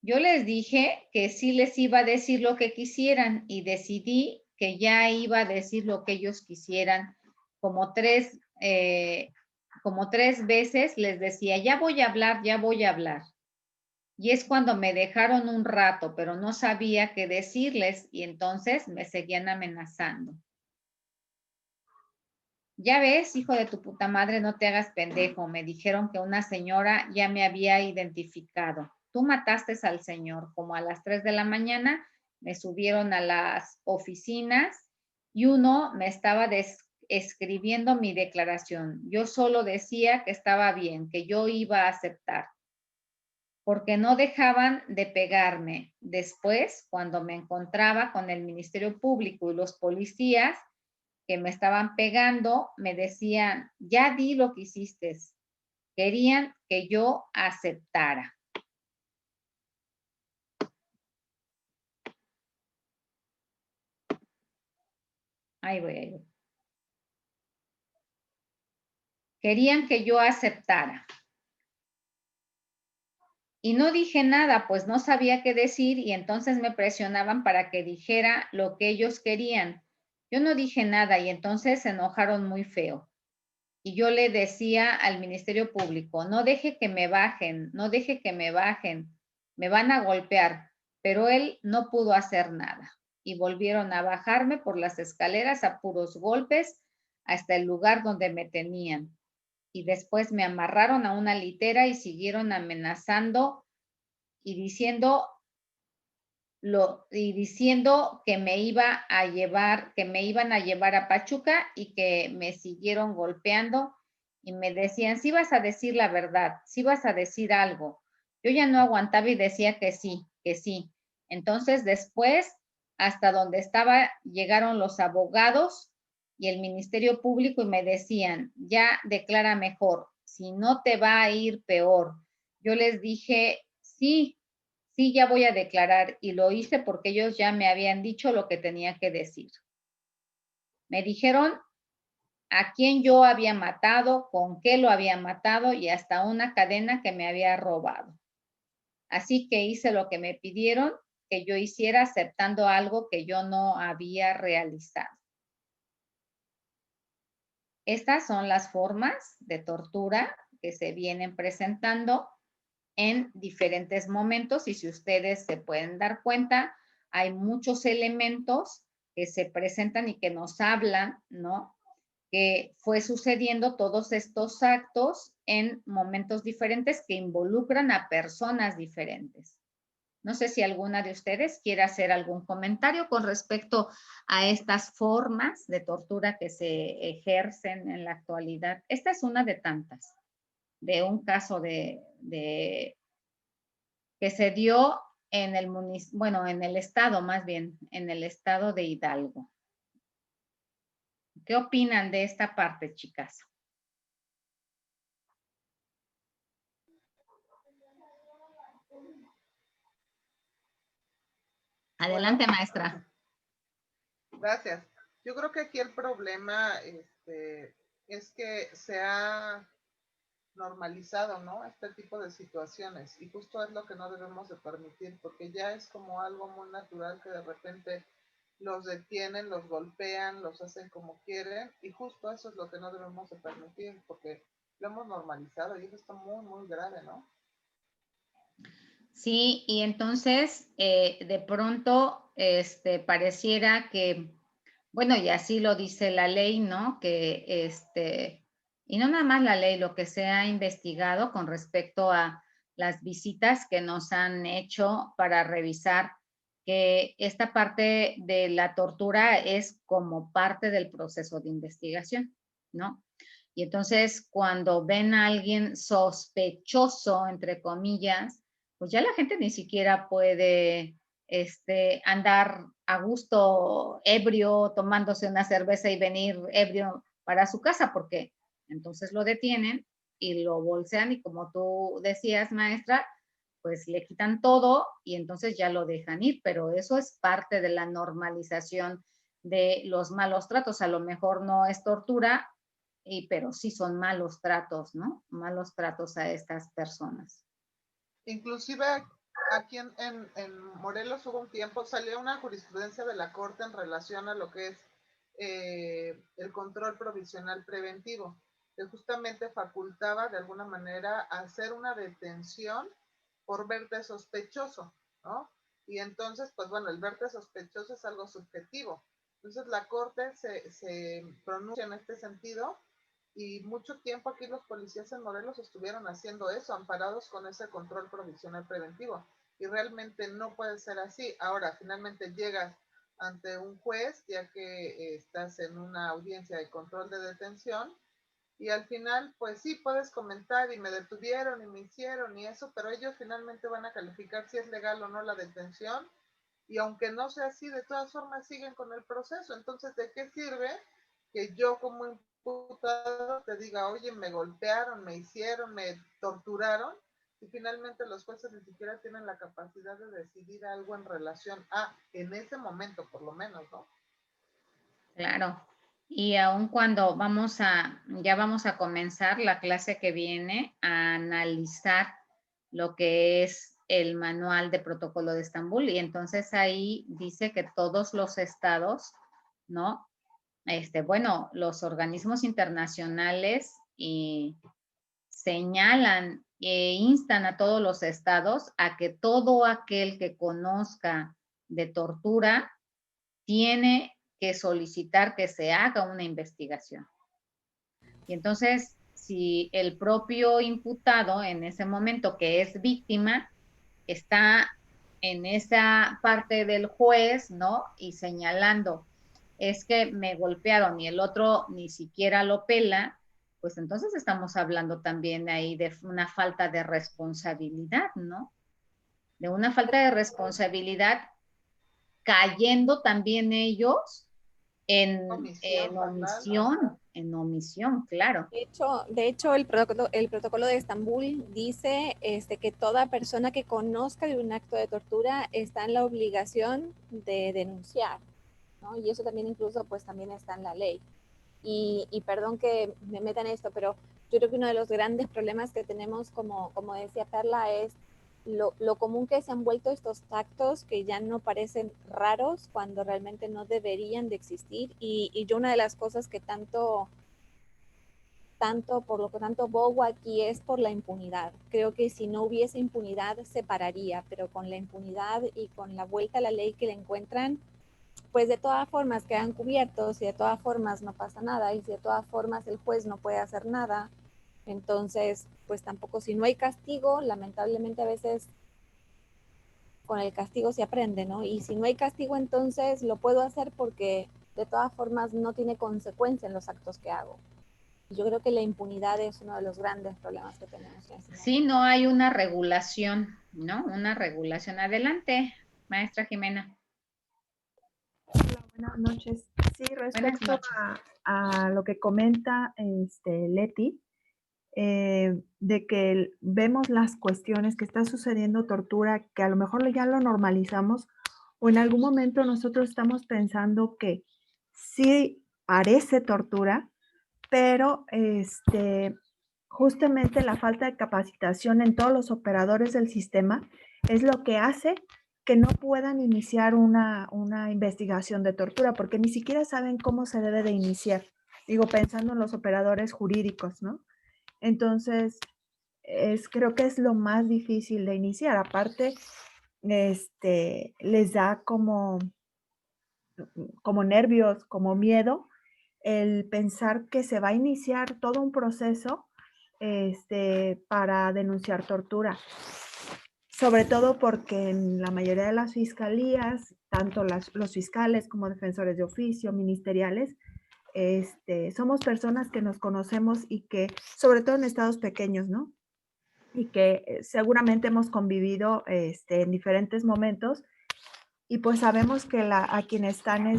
Yo les dije que sí les iba a decir lo que quisieran y decidí que ya iba a decir lo que ellos quisieran. Como tres veces les decía, ya voy a hablar, ya voy a hablar. Y es cuando me dejaron un rato, pero no sabía qué decirles y entonces me seguían amenazando. Ya ves, hijo de tu puta madre, no te hagas pendejo. Me dijeron que una señora ya me había identificado. Tú mataste al señor. Como a las 3 de la mañana me subieron a las oficinas y uno me estaba escribiendo mi declaración. Yo solo decía que estaba bien, que yo iba a aceptar, porque no dejaban de pegarme. Después, cuando me encontraba con el Ministerio Público y los policías que me estaban pegando, me decían, ya di lo que hiciste. Querían que yo aceptara. Ahí voy, ahí voy. Querían que yo aceptara. Y no dije nada, pues no sabía qué decir y entonces me presionaban para que dijera lo que ellos querían. Yo no dije nada y entonces se enojaron muy feo. Y yo le decía al Ministerio Público, no deje que me bajen, no deje que me bajen, me van a golpear, pero él no pudo hacer nada. Y volvieron a bajarme por las escaleras a puros golpes hasta el lugar donde me tenían. Y después me amarraron a una litera y siguieron amenazando y diciendo que me iba a llevar, que me iban a llevar a Pachuca y que me siguieron golpeando y me decían, sí vas a decir la verdad, sí vas a decir algo. Yo ya no aguantaba y decía que sí, que sí. Entonces después, hasta donde estaba, llegaron los abogados y el Ministerio Público y me decían, ya declara mejor, si no te va a ir peor. Yo les dije, sí, sí, ya voy a declarar y lo hice porque ellos ya me habían dicho lo que tenía que decir. Me dijeron a quién yo había matado, con qué lo había matado y hasta una cadena que me había robado. Así que hice lo que me pidieron que yo hiciera aceptando algo que yo no había realizado. Estas son las formas de tortura que se vienen presentando en diferentes momentos y si ustedes se pueden dar cuenta, hay muchos elementos que se presentan y que nos hablan, ¿no? Que fue sucediendo todos estos actos en momentos diferentes que involucran a personas diferentes. No sé si alguna de ustedes quiere hacer algún comentario con respecto a estas formas de tortura que se ejercen en la actualidad. Esta es una de tantas, de un caso que se dio en el bueno, en el estado más bien, en el estado de Hidalgo. ¿Qué opinan de esta parte, chicas? Adelante, bueno, maestra. Gracias. Yo creo que aquí el problema es que se ha normalizado, ¿no? Este tipo de situaciones y justo es lo que no debemos de permitir porque ya es como algo muy natural que de repente los detienen, los golpean, los hacen como quieren y justo eso es lo que no debemos de permitir porque lo hemos normalizado y eso está muy, muy grave, ¿no? Sí, y entonces de pronto pareciera que, bueno, y así lo dice la ley, ¿no? Que y no nada más la ley, lo que se ha investigado con respecto a las visitas que nos han hecho para revisar que esta parte de la tortura es como parte del proceso de investigación, ¿no? Y entonces cuando ven a alguien sospechoso, entre comillas, pues ya la gente ni siquiera puede andar a gusto ebrio, tomándose una cerveza y venir ebrio para su casa, porque entonces lo detienen y lo bolsean y como tú decías, maestra, pues le quitan todo y entonces ya lo dejan ir, pero eso es parte de la normalización de los malos tratos. A lo mejor no es tortura, pero sí son malos tratos, ¿no? Malos tratos a estas personas. Inclusive aquí en Morelos hubo un tiempo, salió una jurisprudencia de la Corte en relación a lo que es el control provisional preventivo, que justamente facultaba de alguna manera hacer una detención por verte sospechoso, ¿no? Y entonces, pues bueno, el verte sospechoso es algo subjetivo. Entonces la Corte se pronuncia en este sentido y mucho tiempo aquí los policías en Morelos estuvieron haciendo eso, amparados con ese control provisional preventivo. Y realmente no puede ser así. Ahora, finalmente llegas ante un juez, ya que estás en una audiencia de control de detención, y al final, pues sí, puedes comentar y me detuvieron y me hicieron y eso, pero ellos finalmente van a calificar si es legal o no la detención. Y aunque no sea así, de todas formas siguen con el proceso. Entonces, ¿de qué sirve que yo como imputado te diga, oye, me golpearon, me hicieron, me torturaron? Y finalmente los jueces ni siquiera tienen la capacidad de decidir algo en relación a, en ese momento por lo menos, ¿no? Claro. Y aun cuando ya vamos a comenzar la clase que viene a analizar lo que es el manual de protocolo de Estambul, y entonces ahí dice que todos los estados, ¿no? Bueno, los organismos internacionales señalan e instan a todos los estados a que todo aquel que conozca de tortura tiene que solicitar que se haga una investigación. Y entonces, si el propio imputado en ese momento que es víctima está en esa parte del juez, ¿no? Y señalando, es que me golpearon y el otro ni siquiera lo pela, pues entonces estamos hablando también ahí de una falta de responsabilidad, ¿no? De una falta de responsabilidad, cayendo también ellos en omisión, claro. De hecho el protocolo de Estambul dice que toda persona que conozca de un acto de tortura está en la obligación de denunciar, ¿no? Y eso también incluso pues también está en la ley. Y perdón que me meta en esto, pero yo creo que uno de los grandes problemas que tenemos, como decía Perla, es lo común que se han vuelto estos actos que ya no parecen raros cuando realmente no deberían de existir. Y yo una de las cosas que por lo que tanto bogo aquí es por la impunidad. Creo que si no hubiese impunidad se pararía, pero con la impunidad y con la vuelta a la ley que le encuentran, pues de todas formas quedan cubiertos y de todas formas no pasa nada y si de todas formas el juez no puede hacer nada, entonces pues tampoco, si no hay castigo, lamentablemente a veces con el castigo se aprende, ¿no? Y si no hay castigo, entonces lo puedo hacer porque de todas formas no tiene consecuencia en los actos que hago. Yo creo que la impunidad es uno de los grandes problemas que tenemos en este momento. Sí, no hay una regulación, ¿no? Una regulación. Adelante, maestra Jimena. Hola, buenas noches. Sí, respecto a lo que comenta Leti, de que vemos las cuestiones que está sucediendo tortura, que a lo mejor ya lo normalizamos, o en algún momento nosotros estamos pensando que sí parece tortura, pero justamente la falta de capacitación en todos los operadores del sistema es lo que hace que no puedan iniciar una investigación de tortura, porque ni siquiera saben cómo se debe de iniciar. Digo, pensando en los operadores jurídicos, ¿no? Entonces, creo que es lo más difícil de iniciar. Aparte, les da como nervios, como miedo, el pensar que se va a iniciar todo un proceso para denunciar tortura. Sobre todo porque en la mayoría de las fiscalías, tanto los fiscales como defensores de oficio, ministeriales, somos personas que nos conocemos y que, sobre todo en estados pequeños, ¿no? Y que seguramente hemos convivido en diferentes momentos y pues sabemos que a quienes están,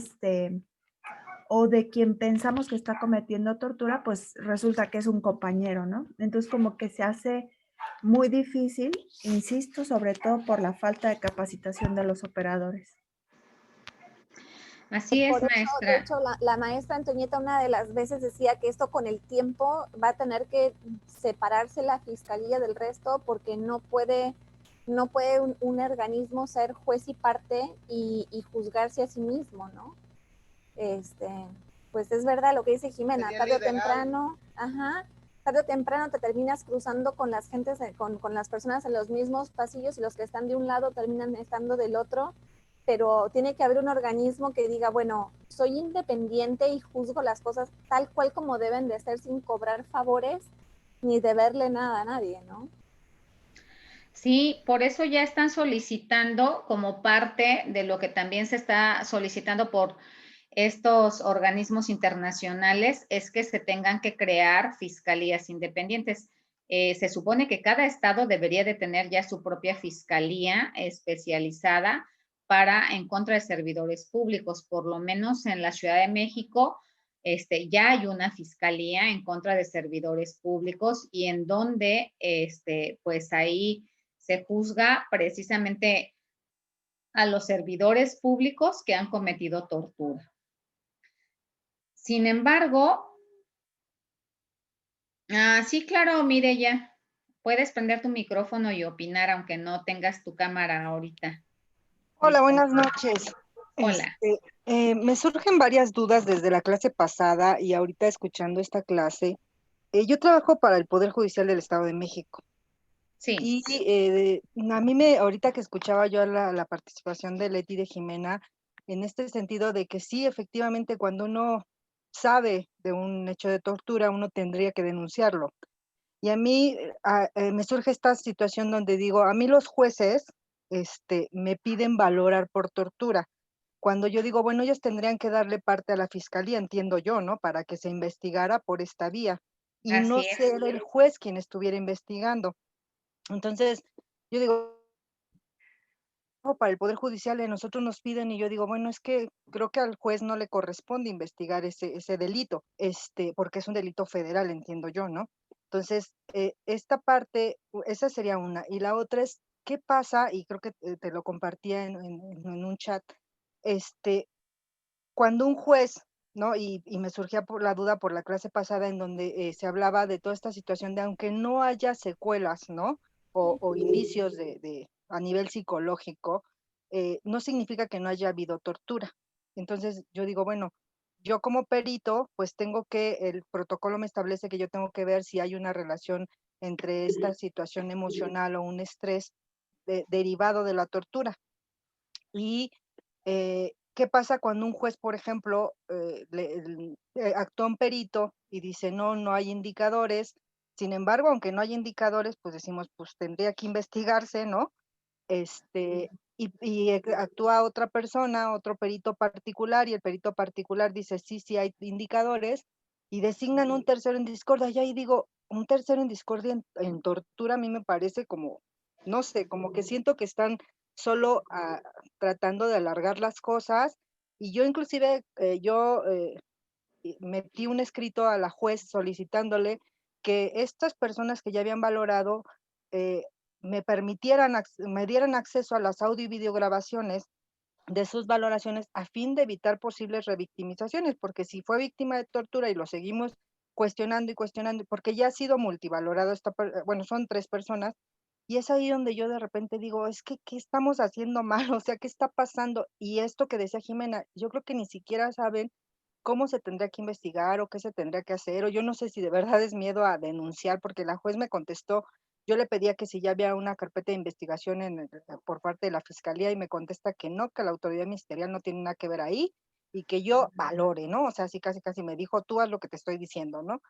o de quien pensamos que está cometiendo tortura, pues resulta que es un compañero, ¿no? Entonces como que se hace muy difícil, insisto, sobre todo por la falta de capacitación de los operadores. Así es, Por eso, de maestra. hecho, la maestra Antonieta una de las veces decía que esto con el tiempo va a tener que separarse la fiscalía del resto porque no puede un organismo ser juez y parte y juzgarse a sí mismo, ¿no? Este, pues es verdad lo que dice Jimena, Sería el tarde o ideal. temprano, tarde o temprano te terminas cruzando con las gentes, con las personas en los mismos pasillos y los que están de un lado terminan estando del otro, pero tiene que haber un organismo que diga, bueno, soy independiente y juzgo las cosas tal cual como deben de ser sin cobrar favores ni deberle nada a nadie, ¿no? Sí, por eso ya están solicitando como parte de lo que también se está solicitando por estos organismos internacionales es que se tengan que crear fiscalías independientes. Se supone que cada estado debería de tener ya su propia fiscalía especializada para en contra de servidores públicos. Por lo menos en la Ciudad de México, ya hay una fiscalía en contra de servidores públicos y en donde, pues ahí se juzga precisamente a los servidores públicos que han cometido tortura. Sin embargo, sí, claro, Mireya, puedes prender tu micrófono y opinar aunque no tengas tu cámara ahorita Hola, buenas disponible. noches. Hola. Me surgen varias dudas desde la clase pasada y ahorita escuchando esta clase. Yo trabajo para el Poder Judicial del Estado de México Sí, y ahorita que escuchaba yo la participación de Leti y de Jimena, en este sentido de que sí, efectivamente, cuando uno sabe de un hecho de tortura, uno tendría que denunciarlo. Y a mí me surge esta situación donde digo, a mí los jueces me piden valorar por tortura. Cuando yo digo, bueno, ellos tendrían que darle parte a la fiscalía, entiendo yo, ¿no? Para que se investigara por esta vía y no así es. ser el juez quien estuviera investigando. Entonces, yo digo, para el Poder Judicial, a nosotros nos piden y yo digo, bueno, es que creo que al juez no le corresponde investigar ese delito, porque es un delito federal, entiendo yo, ¿no? Entonces, esta parte, esa sería una. Y la otra es, ¿qué pasa? Y creo que te lo compartía en un chat, este, cuando un juez, ¿no? Y me surgía por la duda por la clase pasada en donde se hablaba de toda esta situación de aunque no haya secuelas, ¿no? O indicios a nivel psicológico, no significa que no haya habido tortura. Entonces yo digo, bueno, yo como perito, pues el protocolo me establece que yo tengo que ver si hay una relación entre esta situación emocional o un estrés derivado de la tortura. Y ¿qué pasa cuando un juez, por ejemplo, actúa un perito y dice, no, no hay indicadores? Sin embargo, aunque no hay indicadores, pues decimos, pues tendría que investigarse, ¿no? Actúa otra persona, otro perito particular, y el perito particular dice, sí, sí hay indicadores, y designan un tercero en discordia. Y ahí digo, un tercero en discordia en tortura a mí me parece como, no sé, como que siento que están solo tratando de alargar las cosas, y yo inclusive, metí un escrito a la juez solicitándole que estas personas que ya habían valorado eh, me dieran acceso a las audio y videograbaciones de sus valoraciones a fin de evitar posibles revictimizaciones, porque si fue víctima de tortura y lo seguimos cuestionando y cuestionando, porque ya ha sido multivalorado, bueno, son 3 personas, y es ahí donde yo de repente digo, es que, ¿qué estamos haciendo mal? O sea, ¿qué está pasando? Y esto que decía Jimena, yo creo que ni siquiera saben cómo se tendría que investigar o qué se tendría que hacer, o yo no sé si de verdad es miedo a denunciar, porque la juez me contestó, yo le pedía que si ya había una carpeta de investigación por parte de la fiscalía y me contesta que no, que la autoridad ministerial no tiene nada que ver ahí y que yo valore, ¿no? O sea, así casi casi me dijo, tú haz lo que te estoy diciendo, ¿no?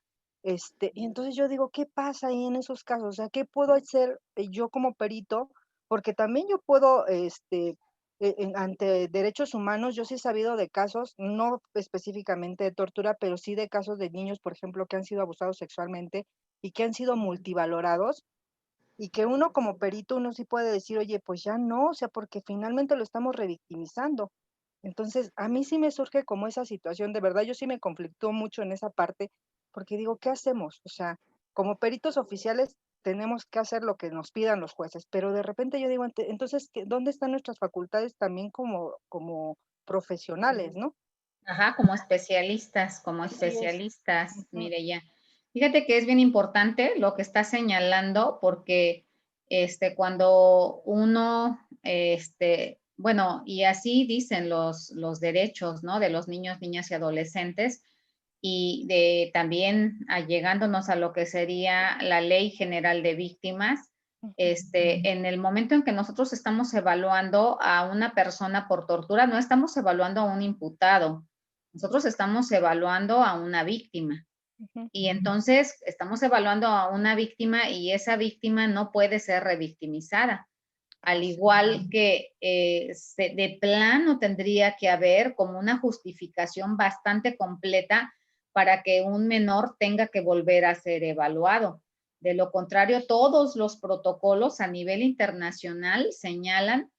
Y entonces yo digo, ¿qué pasa ahí en esos casos? O sea, ¿qué puedo hacer yo como perito? Porque también yo puedo, ante derechos humanos, yo sí he sabido de casos, no específicamente de tortura, pero sí de casos de niños, por ejemplo, que han sido abusados sexualmente y que han sido multivalorados y que uno como perito, uno sí puede decir, oye, pues ya no, o sea, porque finalmente lo estamos revictimizando. Entonces, a mí sí me surge como esa situación, de verdad, yo sí me conflictó mucho en esa parte, porque digo, ¿qué hacemos? O sea, como peritos oficiales tenemos que hacer lo que nos pidan los jueces, pero de repente yo digo, entonces, ¿dónde están nuestras facultades también como profesionales, ¿no? Ajá, como especialistas, mire ya. Fíjate que es bien importante lo que está señalando porque cuando uno, bueno, y así dicen los derechos, ¿no? De los niños, niñas y adolescentes y de también llegándonos a lo que sería la Ley General de Víctimas, en el momento en que nosotros estamos evaluando a una persona por tortura, no estamos evaluando a un imputado, nosotros estamos evaluando a una víctima. Y entonces estamos evaluando a una víctima y esa víctima no puede ser revictimizada. Al igual que de plano tendría que haber como una justificación bastante completa para que un menor tenga que volver a ser evaluado. De lo contrario, todos los protocolos a nivel internacional señalan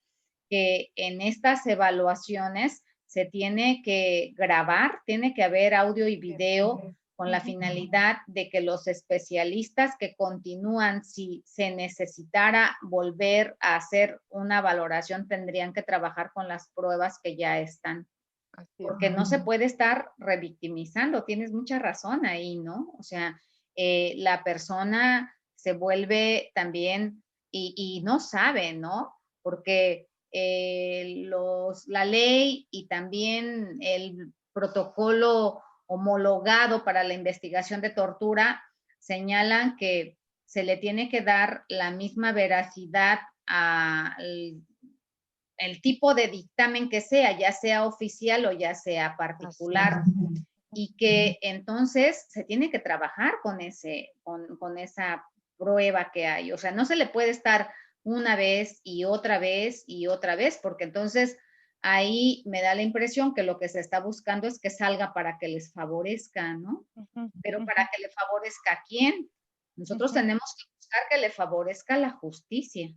que en estas evaluaciones se tiene que grabar, tiene que haber audio y video con la finalidad de que los especialistas que continúan, si se necesitara volver a hacer una valoración, tendrían que trabajar con las pruebas que ya están. Porque no se puede estar revictimizando, tienes mucha razón ahí, ¿no? O sea, la persona se vuelve también y no sabe, ¿no? Porque la ley y también el protocolo homologado para la investigación de tortura señalan que se le tiene que dar la misma veracidad al el tipo de dictamen que sea, ya sea oficial o ya sea particular, y que entonces se tiene que trabajar con esa prueba que hay. O sea, no se le puede estar una vez y otra vez y otra vez, porque entonces ahí me da la impresión que lo que se está buscando es que salga para que les favorezca, ¿no? Pero para que le favorezca a quién. Nosotros tenemos que buscar que le favorezca la justicia,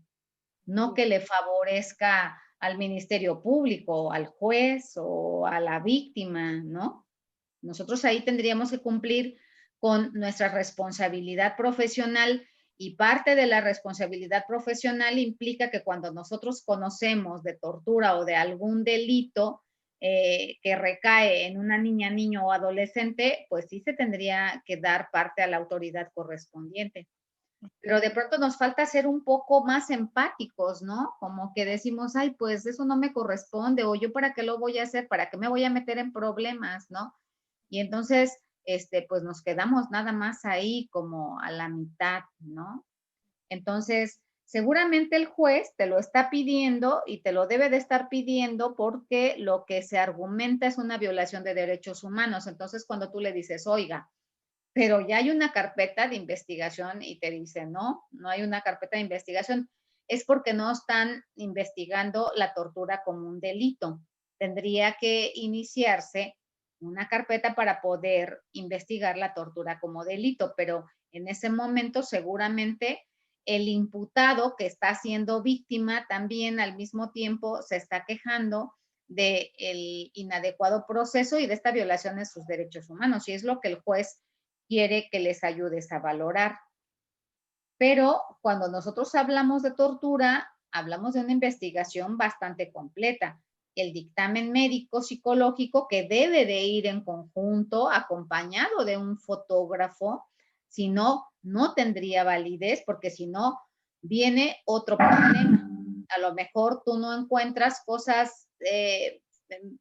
no que le favorezca al Ministerio Público, al juez o a la víctima, ¿no? Nosotros ahí tendríamos que cumplir con nuestra responsabilidad profesional y parte de la responsabilidad profesional implica que cuando nosotros conocemos de tortura o de algún delito que recae en una niña, niño o adolescente, pues sí se tendría que dar parte a la autoridad correspondiente. Pero de pronto nos falta ser un poco más empáticos, ¿no? Como que decimos, ay, pues eso no me corresponde, o yo para qué lo voy a hacer, para qué me voy a meter en problemas, ¿no? Y entonces, pues nos quedamos nada más ahí como a la mitad, ¿no? Entonces, seguramente el juez te lo está pidiendo y te lo debe de estar pidiendo porque lo que se argumenta es una violación de derechos humanos. Entonces, cuando tú le dices, oiga, pero ya hay una carpeta de investigación y te dice, no, no hay una carpeta de investigación, es porque no están investigando la tortura como un delito. Tendría que iniciarse una carpeta para poder investigar la tortura como delito, pero en ese momento seguramente el imputado que está siendo víctima también al mismo tiempo se está quejando del inadecuado proceso y de esta violación de sus derechos humanos, y es lo que el juez quiere que les ayudes a valorar. Pero cuando nosotros hablamos de tortura, hablamos de una investigación bastante completa. El dictamen médico psicológico que debe de ir en conjunto, acompañado de un fotógrafo, si no, no tendría validez, porque si no, viene otro problema. A lo mejor tú no encuentras cosas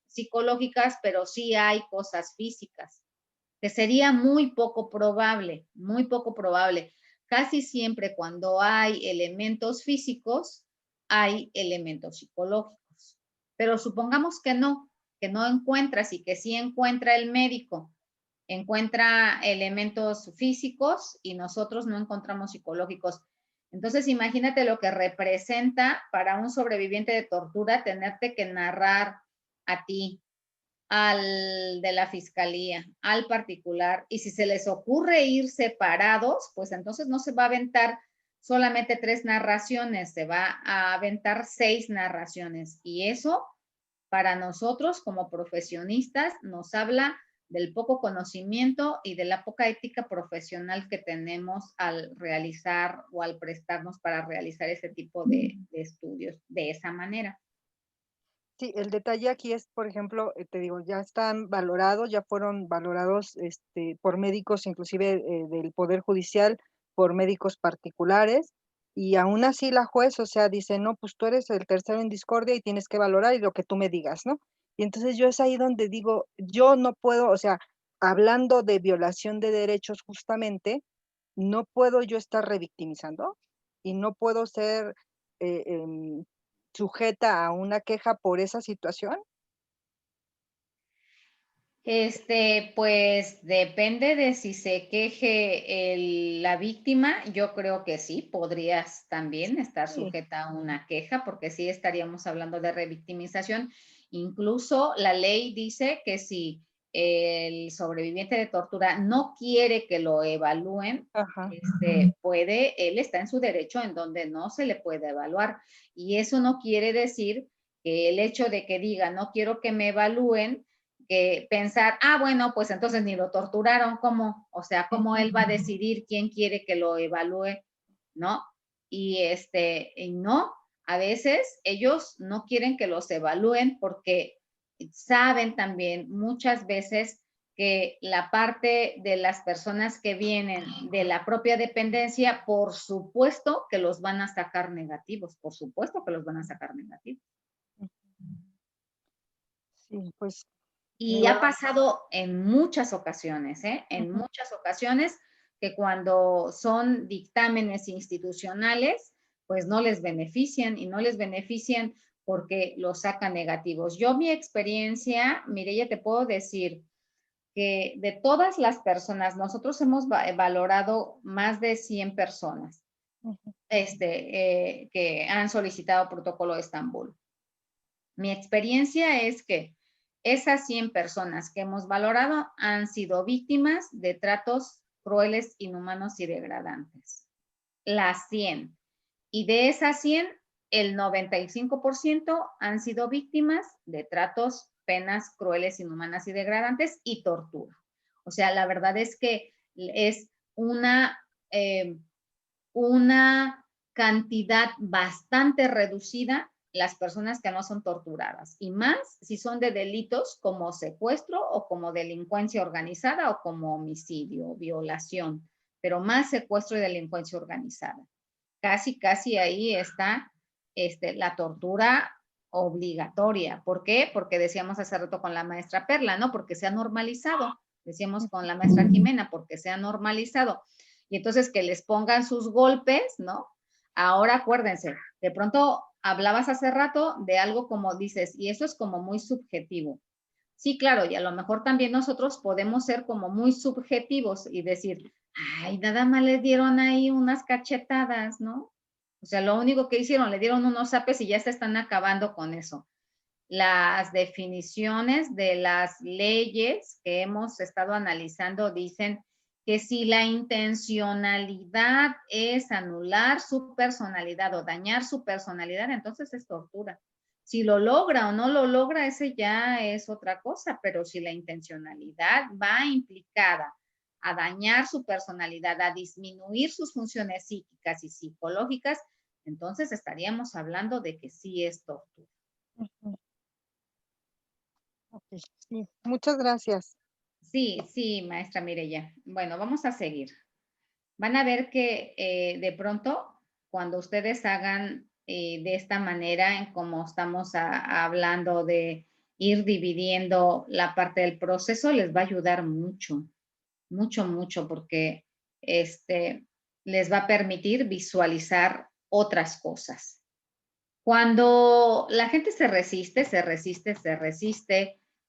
psicológicas, pero sí hay cosas físicas que sería muy poco probable, muy poco probable. Casi siempre cuando hay elementos físicos, hay elementos psicológicos. Pero supongamos que no encuentras y que sí encuentra el médico, encuentra elementos físicos y nosotros no encontramos psicológicos. Entonces, imagínate lo que representa para un sobreviviente de tortura tenerte que narrar a ti, al de la fiscalía, al particular, y si se les ocurre ir separados, pues entonces no se va a aventar solamente 3 narraciones, se va a aventar 6 narraciones, y eso para nosotros como profesionistas nos habla del poco conocimiento y de la poca ética profesional que tenemos al realizar o al prestarnos para realizar ese tipo de estudios de esa manera. Sí, el detalle aquí es, por ejemplo, te digo, ya están valorados, ya fueron valorados por médicos, inclusive del Poder Judicial, por médicos particulares, y aún así la juez, o sea, dice, no, pues tú eres el tercero en discordia y tienes que valorar y lo que tú me digas, ¿no? Y entonces yo es ahí donde digo, yo no puedo, o sea, hablando de violación de derechos justamente, no puedo yo estar revictimizando y no puedo ser eh, em, sujeta a una queja por esa situación. Pues depende de si se queje la víctima. Yo creo que sí, podrías también estar Sí, sujeta a una queja, porque sí estaríamos hablando de revictimización. Incluso la ley dice que si el sobreviviente de tortura no quiere que lo evalúen, ajá, él está en su derecho en donde no se le puede evaluar. Y eso no quiere decir que el hecho de que diga no quiero que me evalúen, que pensar, bueno, pues entonces ni lo torturaron, ¿cómo? O sea, ¿cómo él va a decidir quién quiere que lo evalúe? ¿No? Y no, a veces ellos no quieren que los evalúen porque saben también muchas veces que la parte de las personas que vienen de la propia dependencia, por supuesto que los van a sacar negativos, por supuesto que los van a sacar negativos. sí, pues Y digo, ha pasado en muchas ocasiones, ¿eh? En ujú, muchas ocasiones que cuando son dictámenes institucionales, pues no les benefician y no les benefician porque los sacan negativos. Yo mi experiencia, Mireya, te puedo decir que de todas las personas, nosotros hemos valorado más de 100 personas ujú, que han solicitado protocolo de Estambul. Mi experiencia es que esas 100 personas que hemos valorado han sido víctimas de tratos crueles, inhumanos y degradantes. Las 100. Y de esas 100, el 95% han sido víctimas de tratos, penas crueles, inhumanas y degradantes y tortura. O sea, la verdad es que es eh, una cantidad bastante reducida las personas que no son torturadas, y más si son de delitos como secuestro o como delincuencia organizada o como homicidio, violación, pero más secuestro y delincuencia organizada. Casi ahí está la tortura obligatoria. ¿Por qué? Porque decíamos hace rato con la maestra Perla, ¿no? Porque se ha normalizado. Decíamos con la maestra Jimena, porque se ha normalizado. Y entonces que les pongan sus golpes, ¿no? Ahora acuérdense, de pronto hablabas hace rato de algo como dices, y eso es como muy subjetivo. Sí, claro, y a lo mejor también nosotros podemos ser como muy subjetivos y decir, ay, nada más les dieron ahí unas cachetadas, ¿no? O sea, lo único que hicieron, le dieron unos zapes y ya se están acabando con eso. Las definiciones de las leyes que hemos estado analizando dicen que si la intencionalidad es anular su personalidad o dañar su personalidad, entonces es tortura. Si lo logra o no lo logra, ese ya es otra cosa, pero si la intencionalidad va implicada a dañar su personalidad, a disminuir sus funciones psíquicas y psicológicas, entonces estaríamos hablando de que sí es tortura. ujú, ok, sí, muchas gracias. Sí, maestra Mireya. Bueno, vamos a seguir. Van a ver que de pronto, cuando ustedes hagan de esta manera, en como estamos hablando de ir dividiendo la parte del proceso, les va a ayudar mucho, mucho, mucho, porque les va a permitir visualizar otras cosas. Cuando la gente se resiste,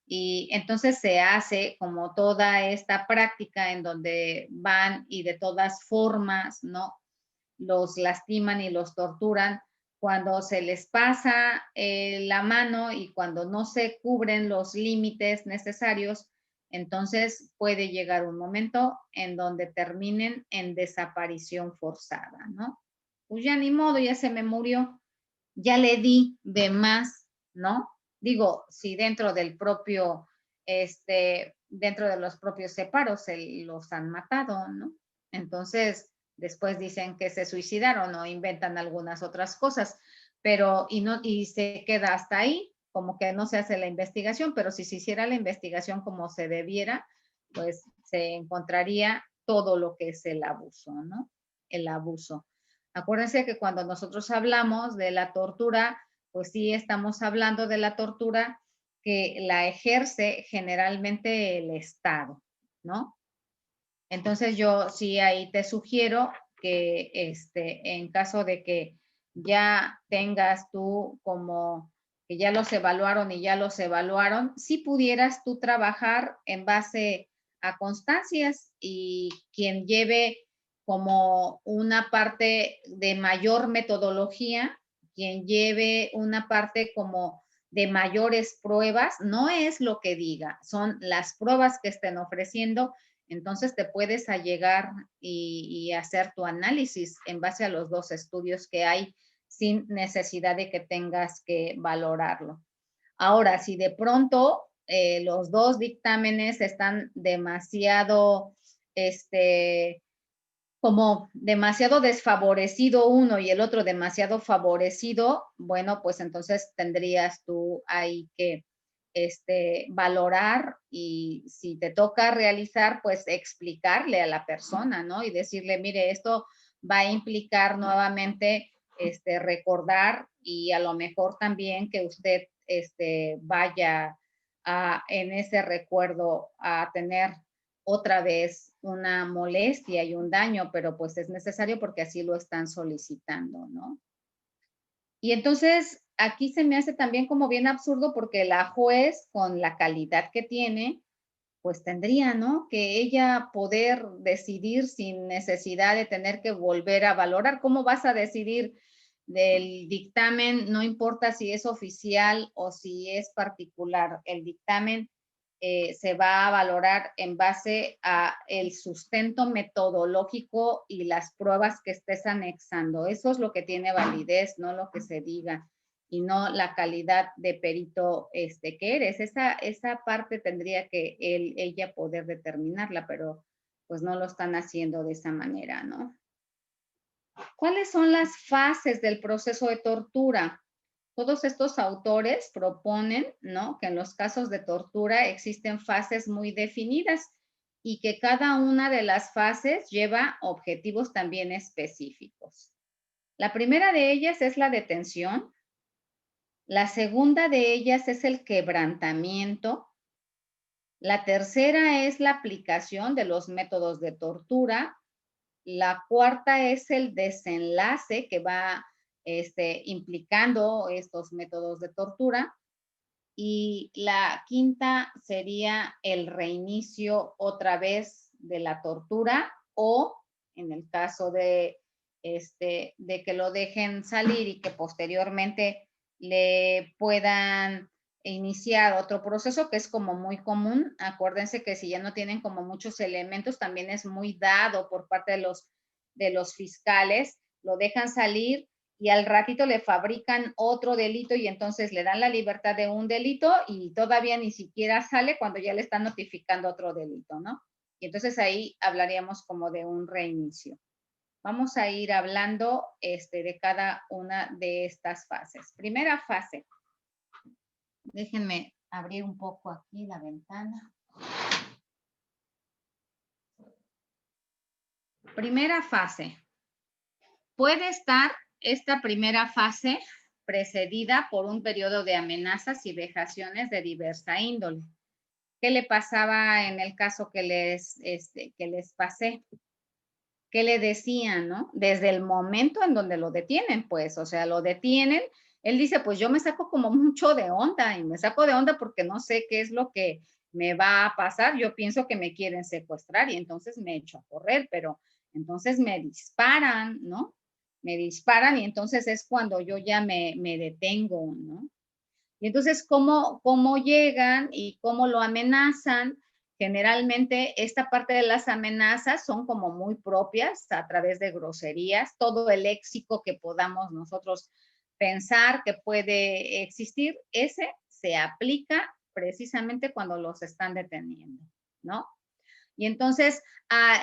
y entonces se hace como toda esta práctica en donde van y de todas formas, ¿no? Los lastiman y los torturan. Cuando se les pasa la mano y cuando no se cubren los límites necesarios, entonces puede llegar un momento en donde terminen en desaparición forzada, ¿no? Pues ya ni modo, ya se me murió, ya le di de más, ¿no? Digo, si dentro de los propios separos los han matado, ¿no? Entonces, después dicen que se suicidaron o inventan algunas otras cosas, pero y se queda hasta ahí. como que no se hace la investigación, pero si se hiciera la investigación como se debiera, pues se encontraría todo lo que es el abuso, ¿no? El abuso. Acuérdense que cuando nosotros hablamos de la tortura, pues sí estamos hablando de la tortura que la ejerce generalmente el Estado, ¿no? Entonces yo sí ahí te sugiero que en caso de que ya tengas tú como que ya los evaluaron y ya los evaluaron, si pudieras tú trabajar en base a constancias y quien lleve como una parte de mayor metodología, quien lleve una parte como de mayores pruebas, no es lo que diga, son las pruebas que estén ofreciendo. Entonces te puedes allegar y hacer tu análisis en base a los dos estudios que hay sin necesidad de que tengas que valorarlo. Ahora, si de pronto los dos dictámenes están demasiado, como demasiado desfavorecido uno y el otro demasiado favorecido, bueno, pues entonces tendrías tú ahí que valorar y si te toca realizar, pues explicarle a la persona, ¿no? Y decirle, mire, esto va a implicar nuevamente recordar y a lo mejor también que usted vaya en ese recuerdo a tener otra vez una molestia y un daño, pero pues es necesario porque así lo están solicitando, ¿no? Y entonces aquí se me hace también como bien absurdo porque la juez con la calidad que tiene, pues tendría, ¿no? Que ella poder decidir sin necesidad de tener que volver a valorar. ¿Cómo vas a decidir del dictamen? No importa si es oficial o si es particular. El dictamen se va a valorar en base a el sustento metodológico y las pruebas que estés anexando. Eso es lo que tiene validez, no lo que se diga y no la calidad de perito que eres. Esa parte tendría que ella poder determinarla, pero pues no lo están haciendo de esa manera, ¿no? ¿Cuáles son las fases del proceso de tortura? Todos estos autores proponen, ¿no?, que en los casos de tortura existen fases muy definidas y que cada una de las fases lleva objetivos también específicos. La primera de ellas es la detención. La segunda de ellas es el quebrantamiento. La tercera es la aplicación de los métodos de tortura. La cuarta es el desenlace que va implicando estos métodos de tortura. Y la quinta sería el reinicio otra vez de la tortura o en el caso de que lo dejen salir y que posteriormente le puedan iniciar otro proceso que es como muy común. Acuérdense que si ya no tienen como muchos elementos, también es muy dado por parte de los fiscales, lo dejan salir y al ratito le fabrican otro delito y entonces le dan la libertad de un delito y todavía ni siquiera sale cuando ya le están notificando otro delito, ¿no? Y entonces ahí hablaríamos como de un reinicio. Vamos a ir hablando de cada una de estas fases. Primera fase. Déjenme abrir un poco aquí la ventana. Primera fase. Puede estar esta primera fase precedida por un periodo de amenazas y vejaciones de diversa índole. ¿Qué le pasaba en el caso que les pasé? ¿Qué le decían, no? Desde el momento en donde lo detienen, pues, o sea, lo detienen, él dice, pues yo me saco como mucho de onda y me saco de onda porque no sé qué es lo que me va a pasar. Yo pienso que me quieren secuestrar y entonces me echo a correr, pero entonces me disparan, ¿no? Me disparan y entonces es cuando yo ya me detengo, ¿no? Y entonces, ¿cómo llegan y cómo lo amenazan? Generalmente esta parte de las amenazas son como muy propias a través de groserías, todo el léxico que podamos nosotros pensar que puede existir, ese se aplica precisamente cuando los están deteniendo, ¿no? Y entonces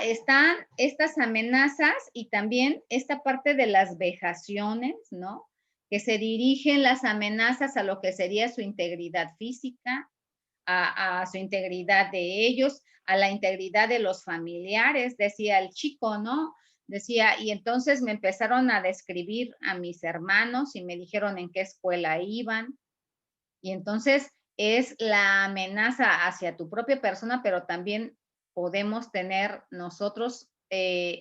están estas amenazas y también esta parte de las vejaciones, ¿no? que se dirigen las amenazas a lo que sería su integridad física, a su integridad de ellos, a la integridad de los familiares, decía el chico, ¿no? Decía, y entonces me empezaron a describir a mis hermanos y me dijeron en qué escuela iban. Y entonces es la amenaza hacia tu propia persona, pero también podemos tener nosotros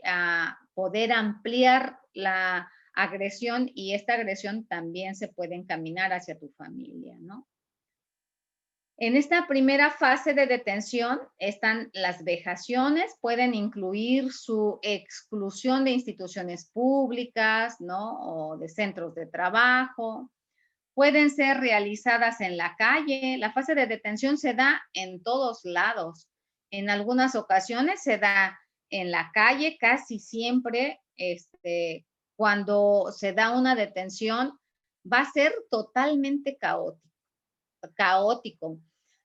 a poder ampliar la agresión y esta agresión también se puede encaminar hacia tu familia, ¿no? En esta primera fase de detención están las vejaciones, pueden incluir su exclusión de instituciones públicas, ¿no? O de centros de trabajo. Pueden ser realizadas en la calle. La fase de detención se da en todos lados. En algunas ocasiones se da en la calle, casi siempre, cuando se da una detención, va a ser totalmente caótico.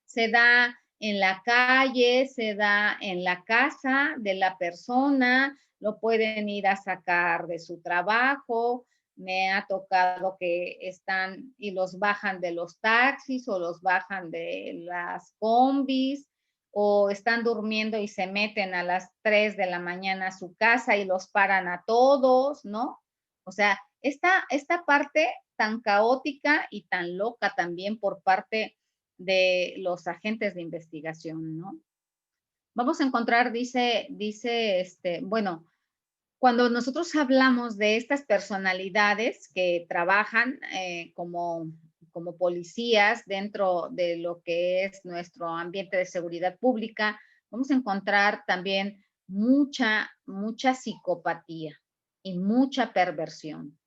Se da en la calle, se da en la casa de la persona, lo pueden ir a sacar de su trabajo. Me ha tocado que están y los bajan de los taxis o los bajan de las combis o están durmiendo y se meten a las 3 de la mañana a su casa y los paran a todos, ¿no? O sea, esta parte tan caótica y tan loca también por parte de los agentes de investigación, ¿no? Vamos a encontrar, bueno, cuando nosotros hablamos de estas personalidades que trabajan como policías dentro de lo que es nuestro ambiente de seguridad pública, vamos a encontrar también mucha psicopatía y mucha perversión.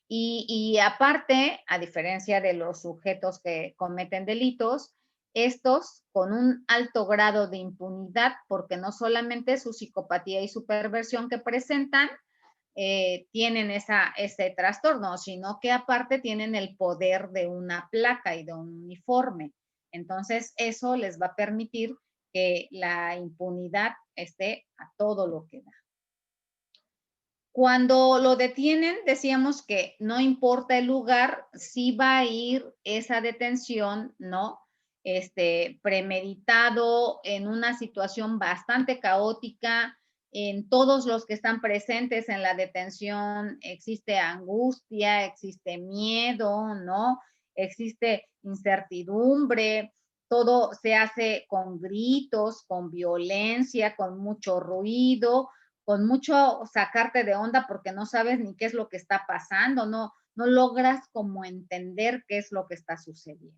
Y aparte, a diferencia de los sujetos que cometen delitos, estos con un alto grado de impunidad, porque no solamente su psicopatía y su perversión que presentan tienen ese trastorno, sino que aparte tienen el poder de una placa y de un uniforme. Entonces, eso les va a permitir que la impunidad esté a todo lo que da. Cuando lo detienen, decíamos que no importa el lugar, sí va a ir esa detención, ¿no? Premeditado en una situación bastante caótica. En todos los que están presentes en la detención existe angustia, existe miedo, ¿no? Existe incertidumbre, todo se hace con gritos, con violencia, con mucho ruido, con mucho sacarte de onda porque no sabes ni qué es lo que está pasando, no logras como entender qué es lo que está sucediendo.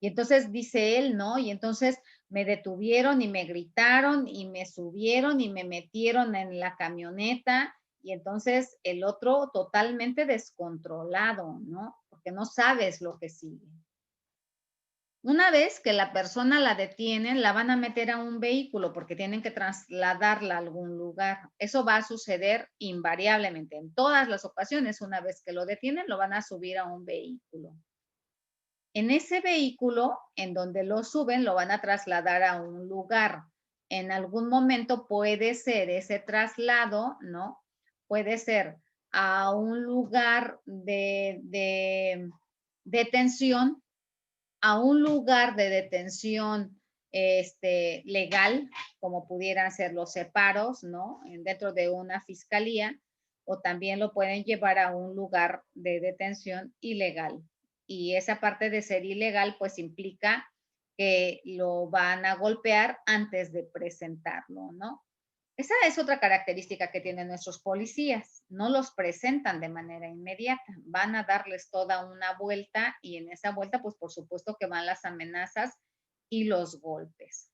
Y entonces dice él, ¿no? Y entonces me detuvieron y me gritaron y me subieron y me metieron en la camioneta y entonces el otro totalmente descontrolado, ¿no? Porque no sabes lo que sigue. Una vez que la persona la detienen, la van a meter a un vehículo porque tienen que trasladarla a algún lugar. Eso va a suceder invariablemente. En todas las ocasiones, una vez que lo detienen, lo van a subir a un vehículo. En ese vehículo, en donde lo suben, lo van a trasladar a un lugar. En algún momento puede ser ese traslado, ¿no? Puede ser a un lugar de detención, a un lugar de detención legal, como pudieran ser los separos, ¿no? Dentro de una fiscalía, o también lo pueden llevar a un lugar de detención ilegal. Y esa parte de ser ilegal, pues implica que lo van a golpear antes de presentarlo, ¿no? Esa es otra característica que tienen nuestros policías. No los presentan de manera inmediata. Van a darles toda una vuelta y en esa vuelta, pues por supuesto que van las amenazas y los golpes.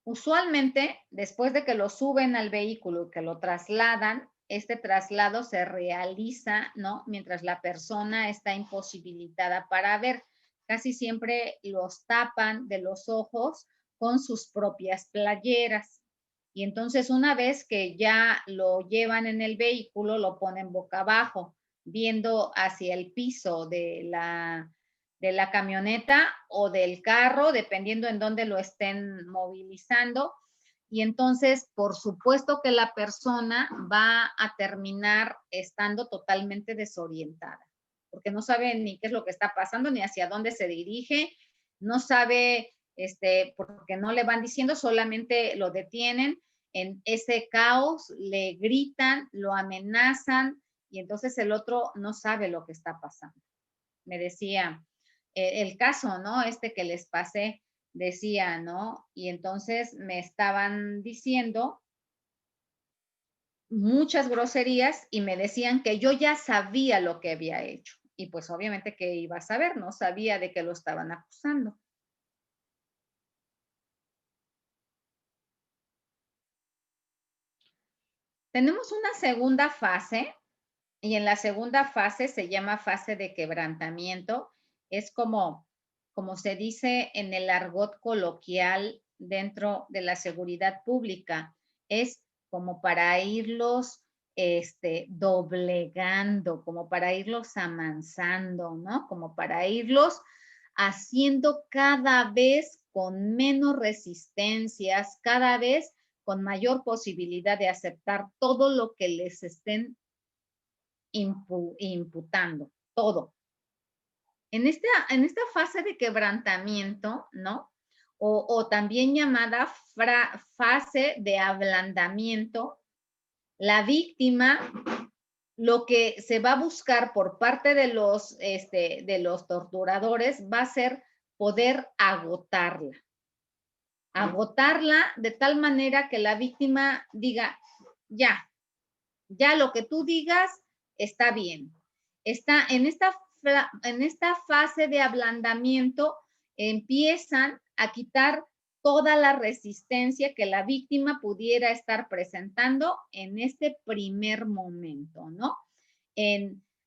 Usualmente, después de que lo suben al vehículo y que lo trasladan, este traslado se realiza, ¿no? Mientras la persona está imposibilitada para ver. Casi siempre los tapan de los ojos con sus propias playeras. Y entonces una vez que ya lo llevan en el vehículo, lo ponen boca abajo, viendo hacia el piso de la camioneta o del carro, dependiendo en dónde lo estén movilizando. Y entonces, por supuesto que la persona va a terminar estando totalmente desorientada, porque no sabe ni qué es lo que está pasando, ni hacia dónde se dirige, no sabe, porque no le van diciendo, solamente lo detienen en ese caos, le gritan, lo amenazan, y entonces el otro no sabe lo que está pasando. Me decía, el caso, ¿no? Que les pasé, decía, ¿no? Y entonces me estaban diciendo muchas groserías y me decían que yo ya sabía lo que había hecho. Y pues obviamente que iba a saber, no sabía de qué lo estaban acusando. Tenemos una segunda fase, y en la segunda fase se llama fase de quebrantamiento. Es como se dice en el argot coloquial dentro de la seguridad pública, es como para irlos doblegando, como para irlos amansando, ¿no? Como para irlos haciendo cada vez con menos resistencias, cada vez con mayor posibilidad de aceptar todo lo que les estén imputando, todo. En esta fase de quebrantamiento, ¿no? O también llamada fase de ablandamiento, la víctima, lo que se va a buscar por parte de los torturadores va a ser poder agotarla de tal manera que la víctima diga, ya lo que tú digas está bien. Está en esta fase de ablandamiento, empiezan a quitar toda la resistencia que la víctima pudiera estar presentando en este primer momento, ¿no?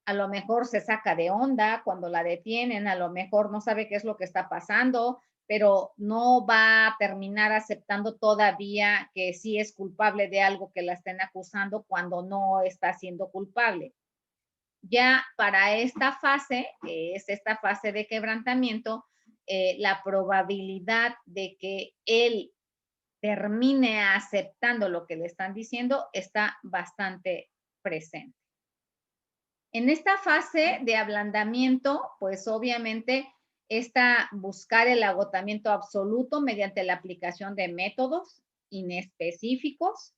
A lo mejor se saca de onda cuando la detienen, a lo mejor no sabe qué es lo que está pasando, pero no va a terminar aceptando todavía que sí es culpable de algo que la estén acusando cuando no está siendo culpable. Ya para esta fase, que es esta fase de quebrantamiento, la probabilidad de que él termine aceptando lo que le están diciendo está bastante presente. En esta fase de ablandamiento, pues obviamente buscar el agotamiento absoluto mediante la aplicación de métodos inespecíficos.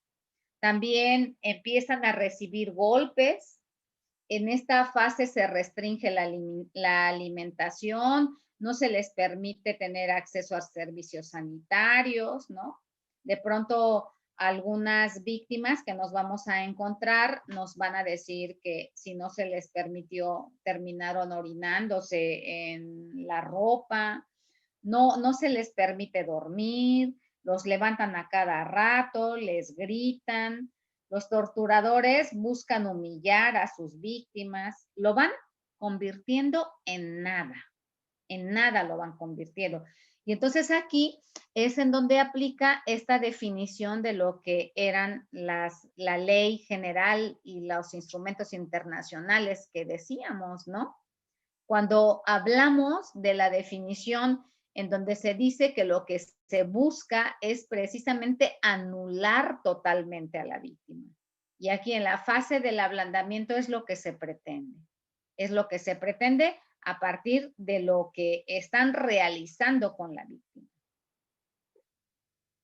También empiezan a recibir golpes. En esta fase se restringe la alimentación, no se les permite tener acceso a servicios sanitarios, ¿no? De pronto, algunas víctimas que nos vamos a encontrar nos van a decir que si no se les permitió, terminaron orinándose en la ropa, no se les permite dormir, los levantan a cada rato, les gritan. Los torturadores buscan humillar a sus víctimas, lo van convirtiendo en nada lo van convirtiendo. Y entonces aquí es en donde aplica esta definición de lo que eran la ley general y los instrumentos internacionales que decíamos, ¿no? Cuando hablamos de la definición en donde se dice que lo que se busca es precisamente anular totalmente a la víctima. Y aquí en la fase del ablandamiento es lo que se pretende. Es lo que se pretende a partir de lo que están realizando con la víctima.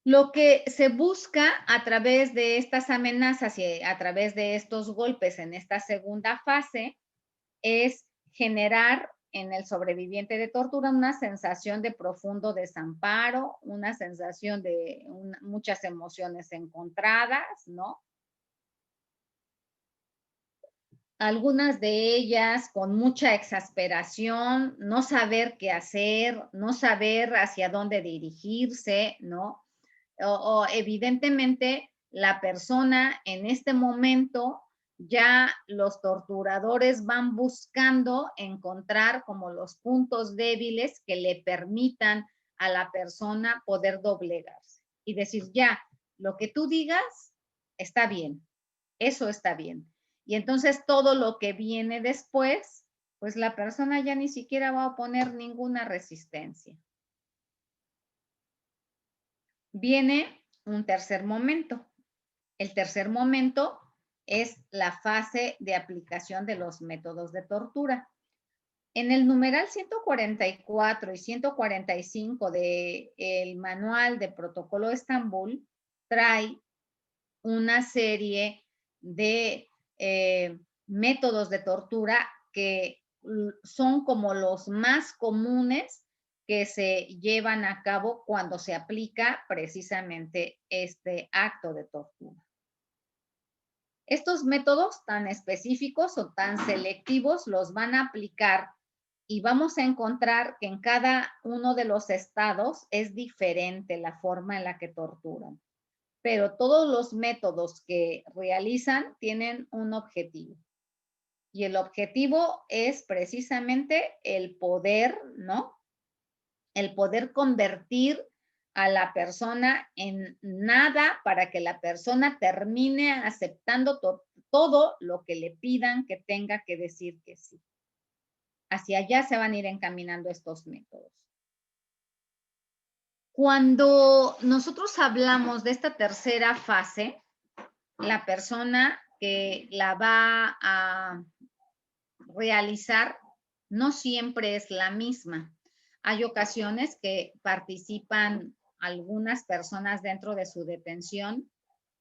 Lo que se busca a través de estas amenazas y a través de estos golpes en esta segunda fase es generar en el sobreviviente de tortura una sensación de profundo desamparo, una sensación de muchas emociones encontradas, ¿no? Algunas de ellas con mucha exasperación, no saber qué hacer, no saber hacia dónde dirigirse, ¿no? O evidentemente la persona en este momento, ya los torturadores van buscando encontrar como los puntos débiles que le permitan a la persona poder doblegarse y decir, ya, lo que tú digas está bien, eso está bien. Y entonces todo lo que viene después, pues la persona ya ni siquiera va a oponer ninguna resistencia. Viene un tercer momento. El tercer momento es la fase de aplicación de los métodos de tortura. En el numeral 144 y 145 del Manual de Protocolo de Estambul trae una serie de métodos de tortura que son como los más comunes que se llevan a cabo cuando se aplica precisamente este acto de tortura. Estos métodos tan específicos o tan selectivos los van a aplicar y vamos a encontrar que en cada uno de los estados es diferente la forma en la que torturan. Pero todos los métodos que realizan tienen un objetivo. Y el objetivo es precisamente el poder, ¿no? El poder convertir a la persona en nada para que la persona termine aceptando todo lo que le pidan que tenga que decir que sí. Hacia allá se van a ir encaminando estos métodos. Cuando nosotros hablamos de esta tercera fase, la persona que la va a realizar no siempre es la misma. Hay ocasiones que participan algunas personas dentro de su detención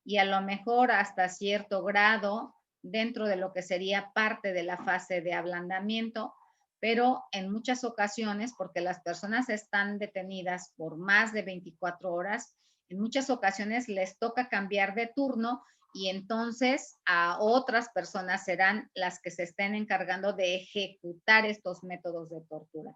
y a lo mejor hasta cierto grado dentro de lo que sería parte de la fase de ablandamiento, pero en muchas ocasiones, porque las personas están detenidas por más de 24 horas, en muchas ocasiones les toca cambiar de turno y entonces a otras personas serán las que se estén encargando de ejecutar estos métodos de tortura.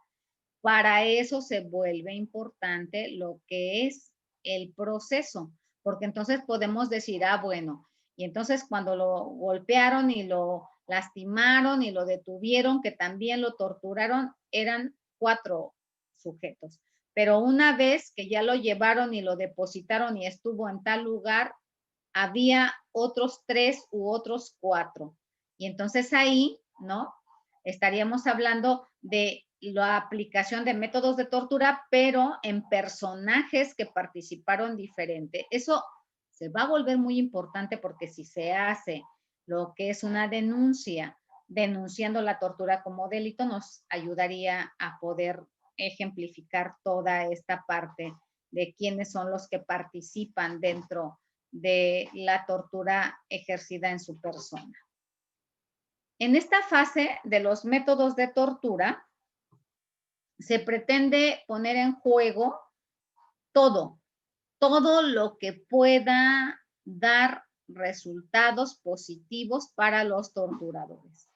Para eso se vuelve importante lo que es el proceso, porque entonces podemos decir, bueno, y entonces cuando lo golpearon y lo lastimaron y lo detuvieron, que también lo torturaron, eran 4 sujetos. Pero una vez que ya lo llevaron y lo depositaron y estuvo en tal lugar, había otros 3 u otros 4. Y entonces ahí, ¿no? Estaríamos hablando de la aplicación de métodos de tortura, pero en personajes que participaron diferente. Eso se va a volver muy importante porque si se hace lo que es una denuncia, denunciando la tortura como delito, nos ayudaría a poder ejemplificar toda esta parte de quiénes son los que participan dentro de la tortura ejercida en su persona. En esta fase de los métodos de tortura, se pretende poner en juego todo lo que pueda dar resultados positivos para los torturadores.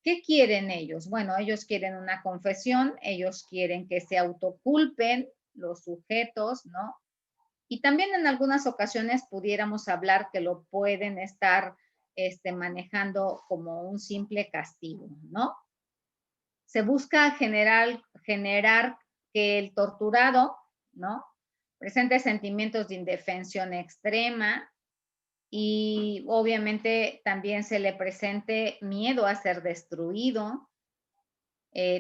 ¿Qué quieren ellos? Bueno, ellos quieren una confesión, ellos quieren que se autoculpen los sujetos, ¿no? Y también en algunas ocasiones pudiéramos hablar que lo pueden estar manejando como un simple castigo, ¿no? Se busca generar que el torturado, ¿no? Presente sentimientos de indefensión extrema y obviamente también se le presente miedo a ser destruido.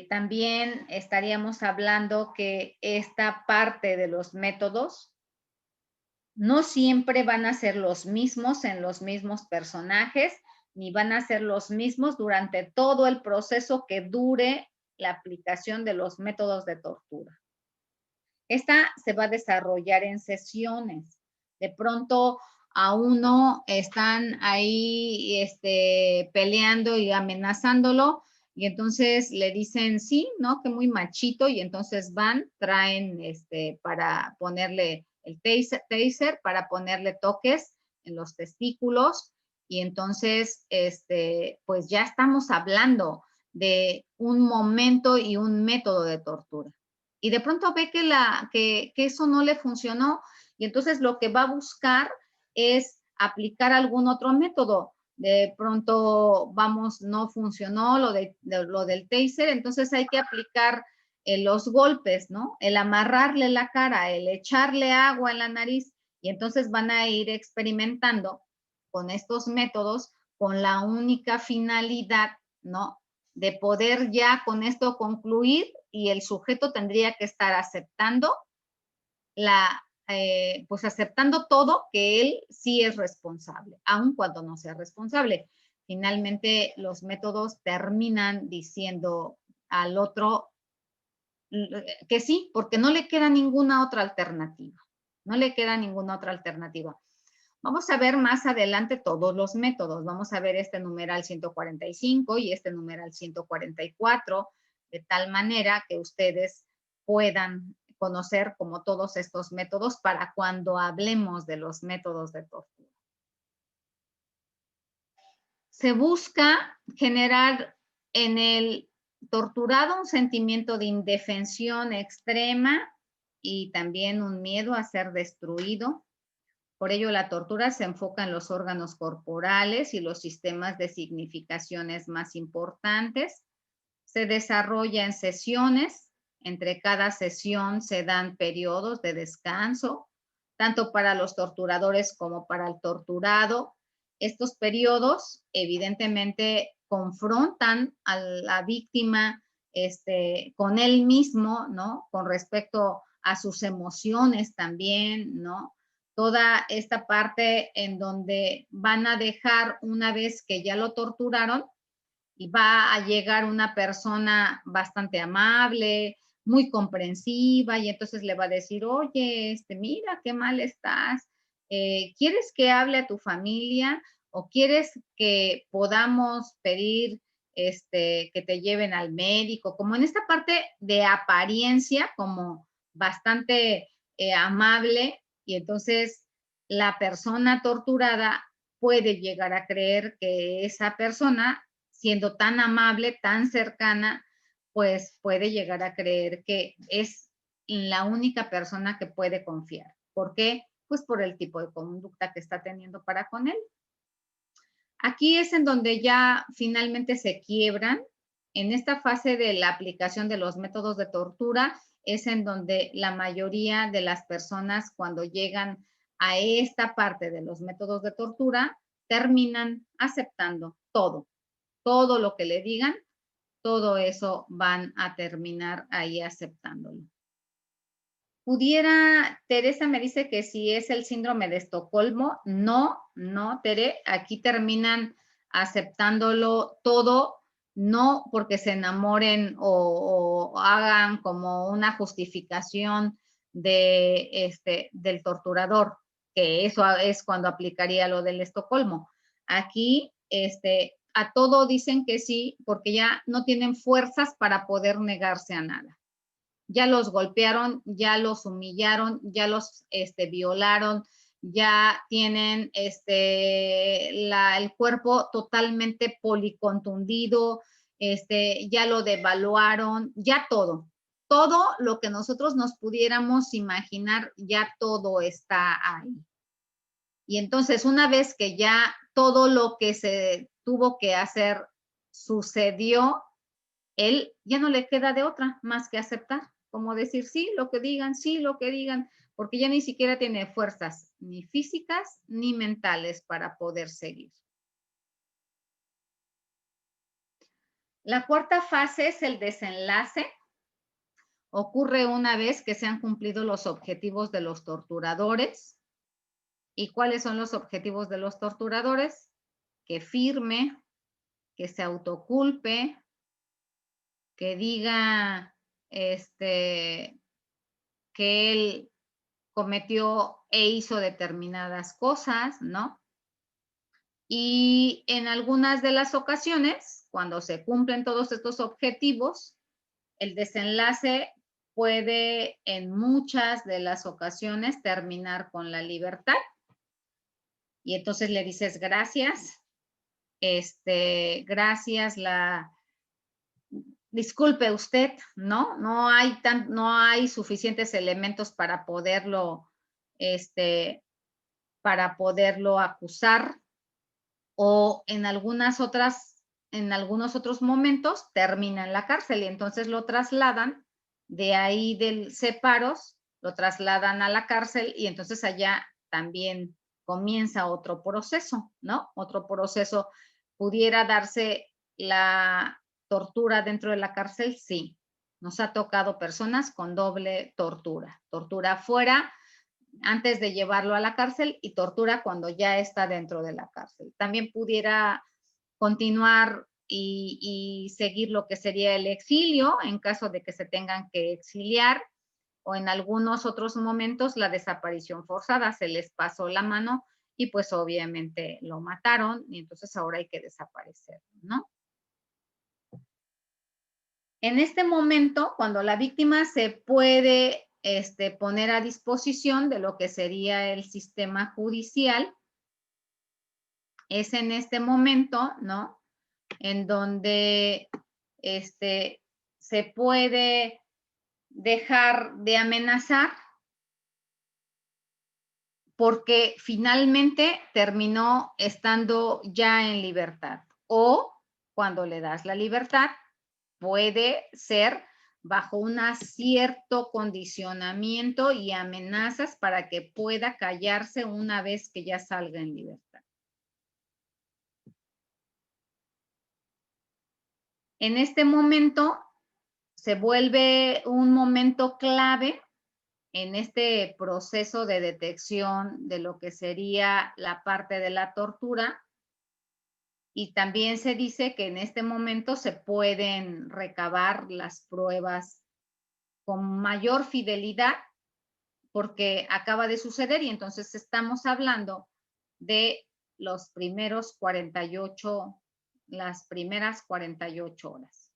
También estaríamos hablando que esta parte de los métodos no siempre van a ser los mismos en los mismos personajes, ni van a ser los mismos durante todo el proceso que dure la aplicación de los métodos de tortura. Esta se va a desarrollar en sesiones. De pronto a uno están ahí peleando y amenazándolo y entonces le dicen sí, ¿no? Que muy machito y entonces van, traen para ponerle el taser para ponerle toques en los testículos y entonces pues ya estamos hablando de un momento y un método de tortura. Y de pronto ve que eso no le funcionó y entonces lo que va a buscar es aplicar algún otro método. De pronto, no funcionó lo del taser, entonces hay que aplicar los golpes, ¿no? El amarrarle la cara, el echarle agua en la nariz y entonces van a ir experimentando con estos métodos con la única finalidad, ¿no? De poder ya con esto concluir y el sujeto tendría que estar aceptando pues aceptando todo que él sí es responsable, aun cuando no sea responsable. Finalmente los métodos terminan diciendo al otro que sí, porque no le queda ninguna otra alternativa. No le queda ninguna otra alternativa. Vamos a ver más adelante todos los métodos. Vamos a ver este numeral 145 y este numeral 144, de tal manera que ustedes puedan conocer como todos estos métodos para cuando hablemos de los métodos de tortura. Se busca generar en el torturado un sentimiento de indefensión extrema y también un miedo a ser destruido. Por ello, la tortura se enfoca en los órganos corporales y los sistemas de significaciones más importantes. Se desarrolla en sesiones. Entre cada sesión se dan periodos de descanso, tanto para los torturadores como para el torturado. Estos periodos, evidentemente, confrontan a la víctima con él mismo, ¿no? Con respecto a sus emociones también, ¿no? Toda esta parte en donde van a dejar, una vez que ya lo torturaron, y va a llegar una persona bastante amable, muy comprensiva, y entonces le va a decir, oye, mira, qué mal estás, ¿quieres que hable a tu familia o quieres que podamos pedir que te lleven al médico? Como en esta parte de apariencia, como bastante amable, y entonces la persona torturada puede llegar a creer que esa persona, siendo tan amable, tan cercana, pues puede llegar a creer que es la única persona que puede confiar. ¿Por qué? Pues por el tipo de conducta que está teniendo para con él. Aquí es en donde ya finalmente se quiebran. En esta fase de la aplicación de los métodos de tortura es en donde la mayoría de las personas, cuando llegan a esta parte de los métodos de tortura, terminan aceptando todo lo que le digan, todo eso van a terminar ahí aceptándolo. Teresa me dice que si es el síndrome de Estocolmo. No, Tere, aquí terminan aceptándolo todo, no porque se enamoren o hagan como una justificación del torturador, que eso es cuando aplicaría lo del Estocolmo. Aquí, a todo dicen que sí, porque ya no tienen fuerzas para poder negarse a nada. Ya los golpearon, ya los humillaron, ya los violaron, ya tienen el cuerpo totalmente policontundido, ya lo devaluaron, ya todo lo que nosotros nos pudiéramos imaginar, ya todo está ahí. Y entonces, una vez que ya todo lo que se tuvo que hacer sucedió, él ya no le queda de otra más que aceptar, como decir sí, lo que digan, porque ya ni siquiera tiene fuerzas ni físicas ni mentales para poder seguir. La cuarta fase es el desenlace. Ocurre una vez que se han cumplido los objetivos de los torturadores. ¿Y cuáles son los objetivos de los torturadores? Que firme, que se autoculpe, que diga que él cometió e hizo determinadas cosas, ¿no? Y en algunas de las ocasiones, cuando se cumplen todos estos objetivos, el desenlace puede en muchas de las ocasiones terminar con la libertad. Y entonces le dices gracias, gracias, disculpe usted, ¿no? No hay suficientes elementos para poderlo acusar, o en algunos otros momentos termina en la cárcel y entonces lo trasladan de ahí del Separos, lo trasladan a la cárcel y entonces allá también comienza otro proceso, ¿no? Otro proceso. ¿Pudiera darse la tortura dentro de la cárcel? Sí. Nos ha tocado personas con doble tortura. Tortura afuera, antes de llevarlo a la cárcel y tortura cuando ya está dentro de la cárcel. También pudiera continuar y seguir lo que sería el exilio en caso de que se tengan que exiliar, o en algunos otros momentos la desaparición forzada, se les pasó la mano y pues obviamente lo mataron y entonces ahora hay que desaparecer, ¿no? En este momento, cuando la víctima se puede poner a disposición de lo que sería el sistema judicial, es en este momento, ¿no? En donde se puede dejar de amenazar porque finalmente terminó estando ya en libertad. O cuando le das la libertad, puede ser bajo un cierto condicionamiento y amenazas para que pueda callarse una vez que ya salga en libertad. En este momento se vuelve un momento clave en este proceso de detección de lo que sería la parte de la tortura, y también se dice que en este momento se pueden recabar las pruebas con mayor fidelidad porque acaba de suceder y entonces estamos hablando de los primeros 48, las primeras 48 horas.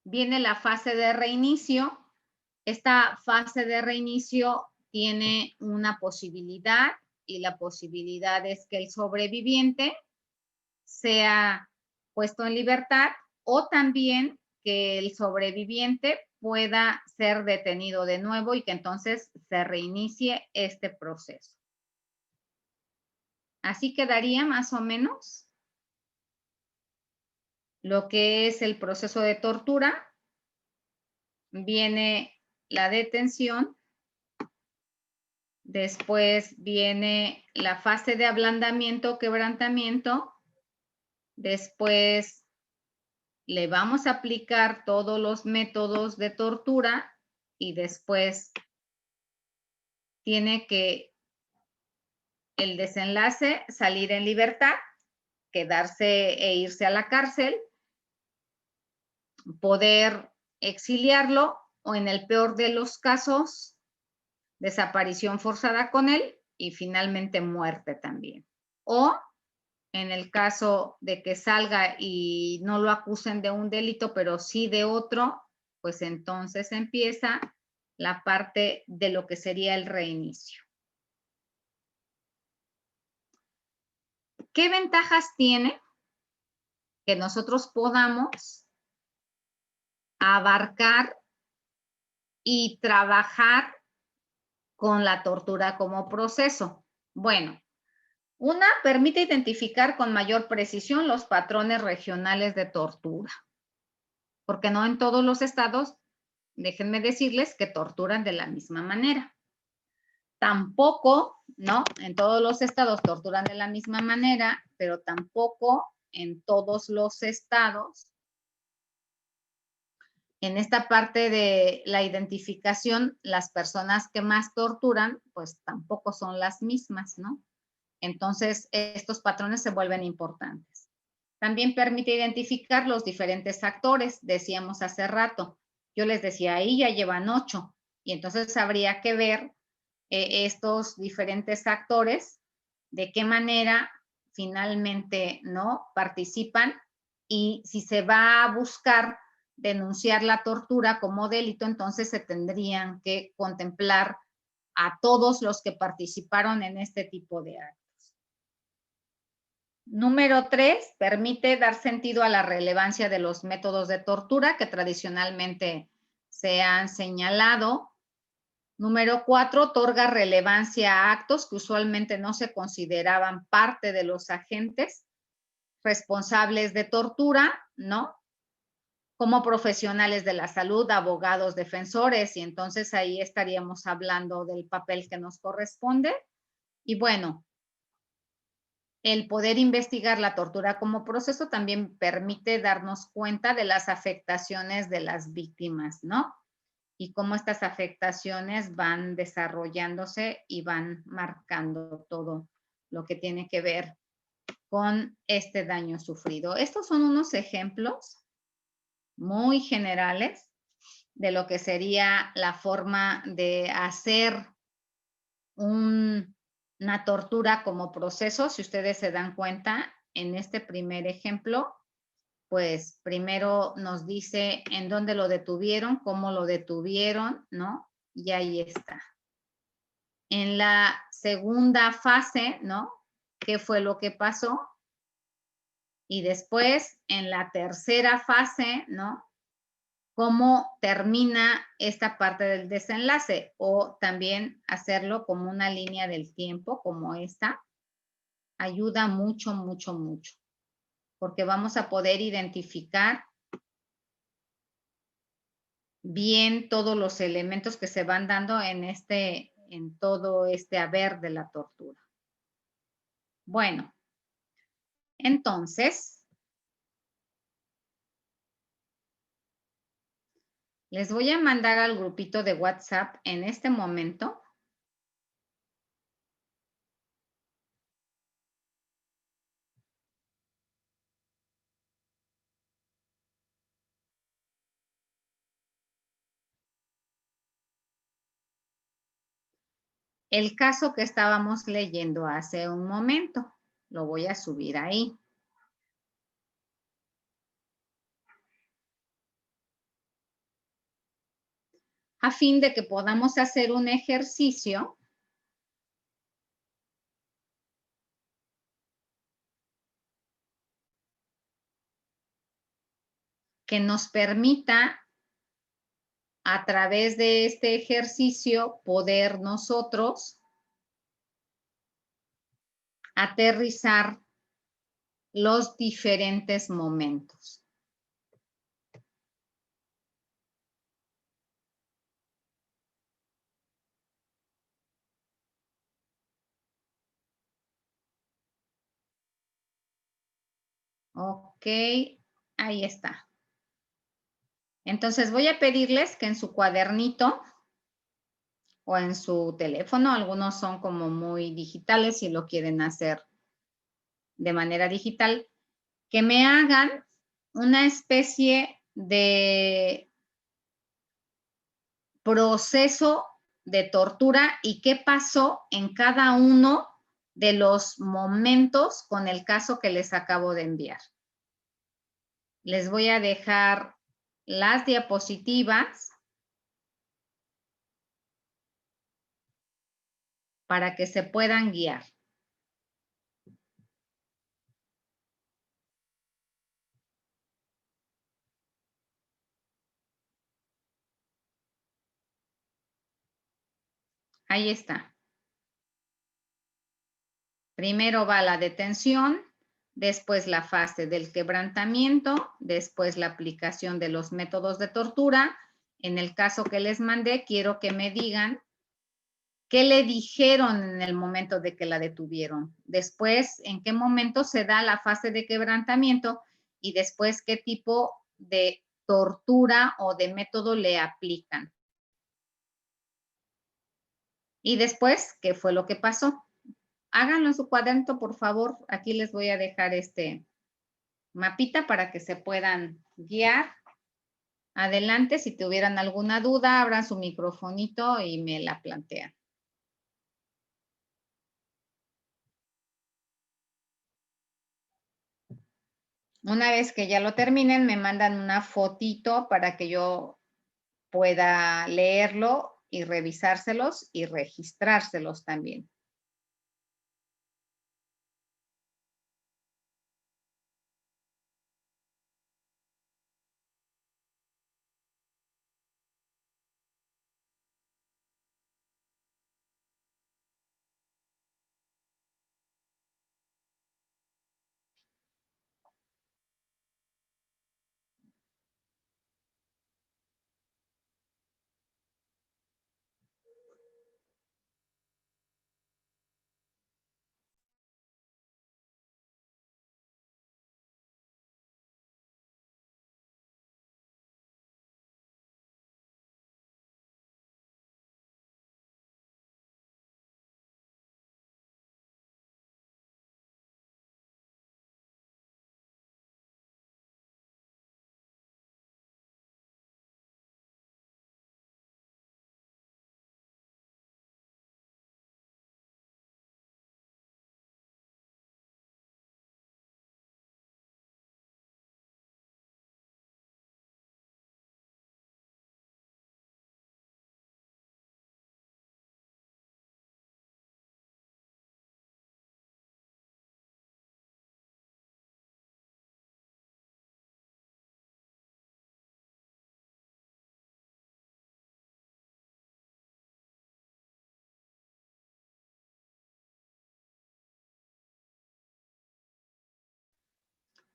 Viene la fase de reinicio. Esta fase de reinicio tiene una posibilidad y la posibilidad es que el sobreviviente sea puesto en libertad o también que el sobreviviente pueda ser detenido de nuevo y que entonces se reinicie este proceso. Así quedaría más o menos lo que es el proceso de tortura. Viene la detención, después viene la fase de ablandamiento, quebrantamiento, después le vamos a aplicar todos los métodos de tortura y después tiene que el desenlace salir en libertad, quedarse e irse a la cárcel, poder exiliarlo o en el peor de los casos, desaparición forzada con él y finalmente muerte también. O en el caso de que salga y no lo acusen de un delito, pero sí de otro, pues entonces empieza la parte de lo que sería el reinicio. ¿Qué ventajas tiene que nosotros podamos abarcar y trabajar con la tortura como proceso? Bueno, una, permite identificar con mayor precisión los patrones regionales de tortura, porque no en todos los estados, déjenme decirles que torturan de la misma manera. Tampoco, ¿no? En todos los estados torturan de la misma manera, pero tampoco en todos los estados. En esta parte de la identificación, las personas que más torturan, pues tampoco son las mismas, ¿no? Entonces, estos patrones se vuelven importantes. También permite identificar los diferentes actores, decíamos hace rato. Yo les decía, ahí ya llevan 8, y entonces habría que ver estos diferentes actores, de qué manera finalmente no participan, y si se va a buscar denunciar la tortura como delito, entonces se tendrían que contemplar a todos los que participaron en este tipo de actos. Número 3, permite dar sentido a la relevancia de los métodos de tortura que tradicionalmente se han señalado. Número 4, otorga relevancia a actos que usualmente no se consideraban parte de los agentes responsables de tortura, ¿no? Como profesionales de la salud, abogados, defensores, y entonces ahí estaríamos hablando del papel que nos corresponde. Y bueno, el poder investigar la tortura como proceso también permite darnos cuenta de las afectaciones de las víctimas, ¿no? y cómo estas afectaciones van desarrollándose y van marcando todo lo que tiene que ver con este daño sufrido. Estos son unos ejemplos muy generales de lo que sería la forma de hacer una tortura como proceso. Si ustedes se dan cuenta, en este primer ejemplo, pues primero nos dice en dónde lo detuvieron, cómo lo detuvieron, ¿no? Y ahí está. En la segunda fase, ¿no? ¿Qué fue lo que pasó? Y después, en la tercera fase, ¿no? ¿Cómo termina esta parte del desenlace? O también hacerlo como una línea del tiempo, como esta, ayuda mucho, mucho, mucho, porque vamos a poder identificar bien todos los elementos que se van dando en todo este haber de la tortura. Bueno, entonces, les voy a mandar al grupito de WhatsApp en este momento el caso que estábamos leyendo hace un momento. Lo voy a subir ahí. A fin de que podamos hacer un ejercicio que nos permita, a través de este ejercicio, poder nosotros aterrizar los diferentes momentos. Ok, ahí está. Entonces voy a pedirles que en su cuadernito o en su teléfono, algunos son como muy digitales si lo quieren hacer de manera digital, que me hagan una especie de proceso de tortura y qué pasó en cada uno de los momentos con el caso que les acabo de enviar. Les voy a dejar las diapositivas para que se puedan guiar. Ahí está. Primero va la detención, después la fase del quebrantamiento, después la aplicación de los métodos de tortura. En el caso que les mandé, quiero que me digan qué le dijeron en el momento de que la detuvieron. Después, en qué momento se da la fase de quebrantamiento y después qué tipo de tortura o de método le aplican. Y después, ¿qué fue lo que pasó? Háganlo en su cuaderno, por favor. Aquí les voy a dejar este mapita para que se puedan guiar. Adelante, si tuvieran alguna duda, abran su microfonito y me la plantean. Una vez que ya lo terminen, me mandan una fotito para que yo pueda leerlo y revisárselos y registrárselos también.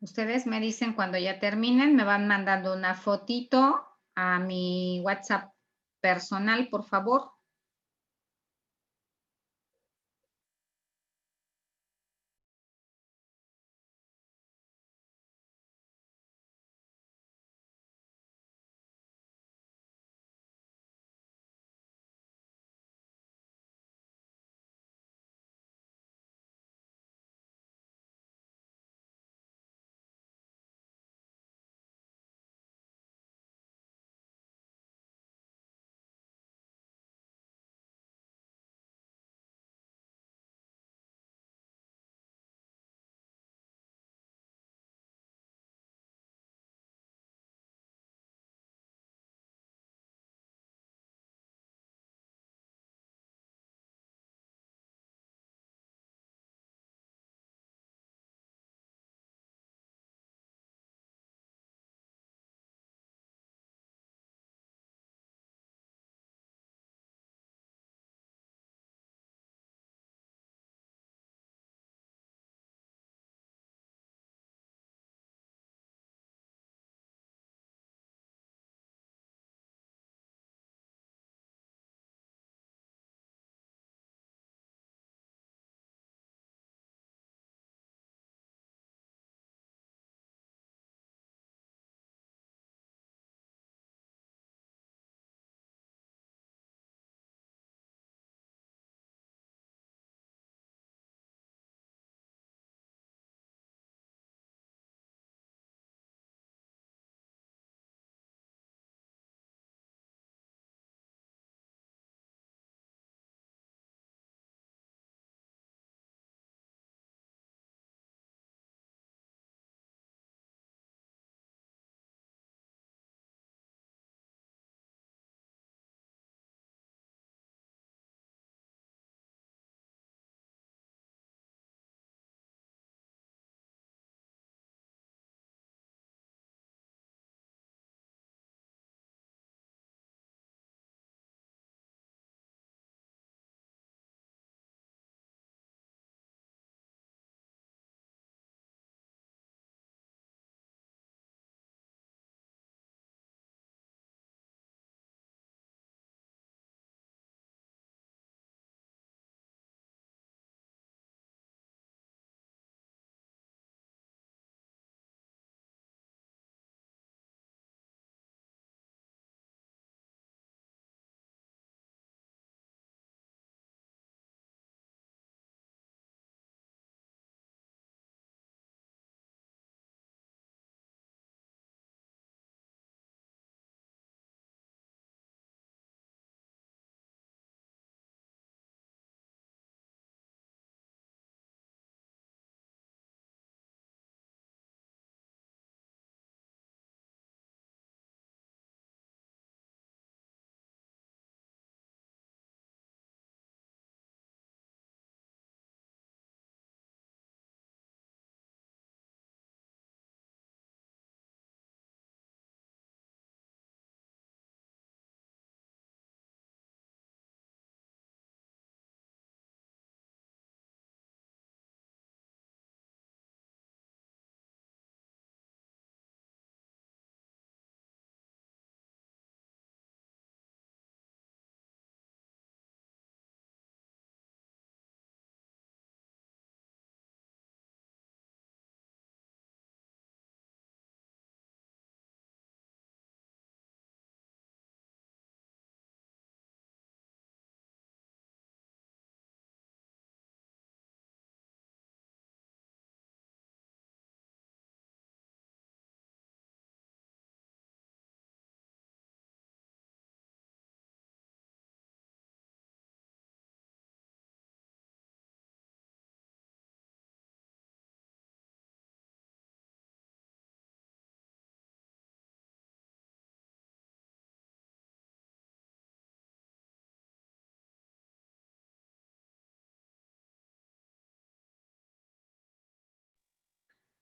Ustedes me dicen cuando ya terminen, me van mandando una fotito a mi WhatsApp personal, por favor.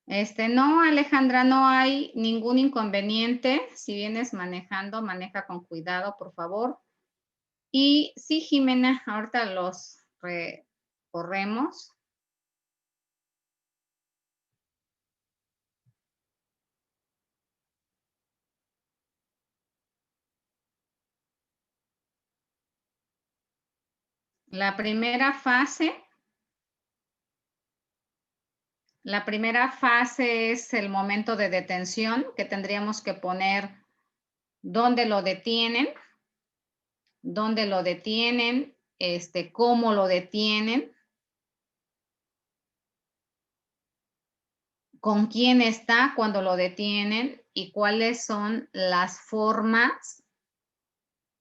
No, Alejandra, no hay ningún inconveniente. Si vienes manejando, maneja con cuidado, por favor. Y sí, Jimena, ahorita los recorremos. La primera fase es el momento de detención, que tendríamos que poner dónde lo detienen, cómo lo detienen, con quién está cuando lo detienen y cuáles son las formas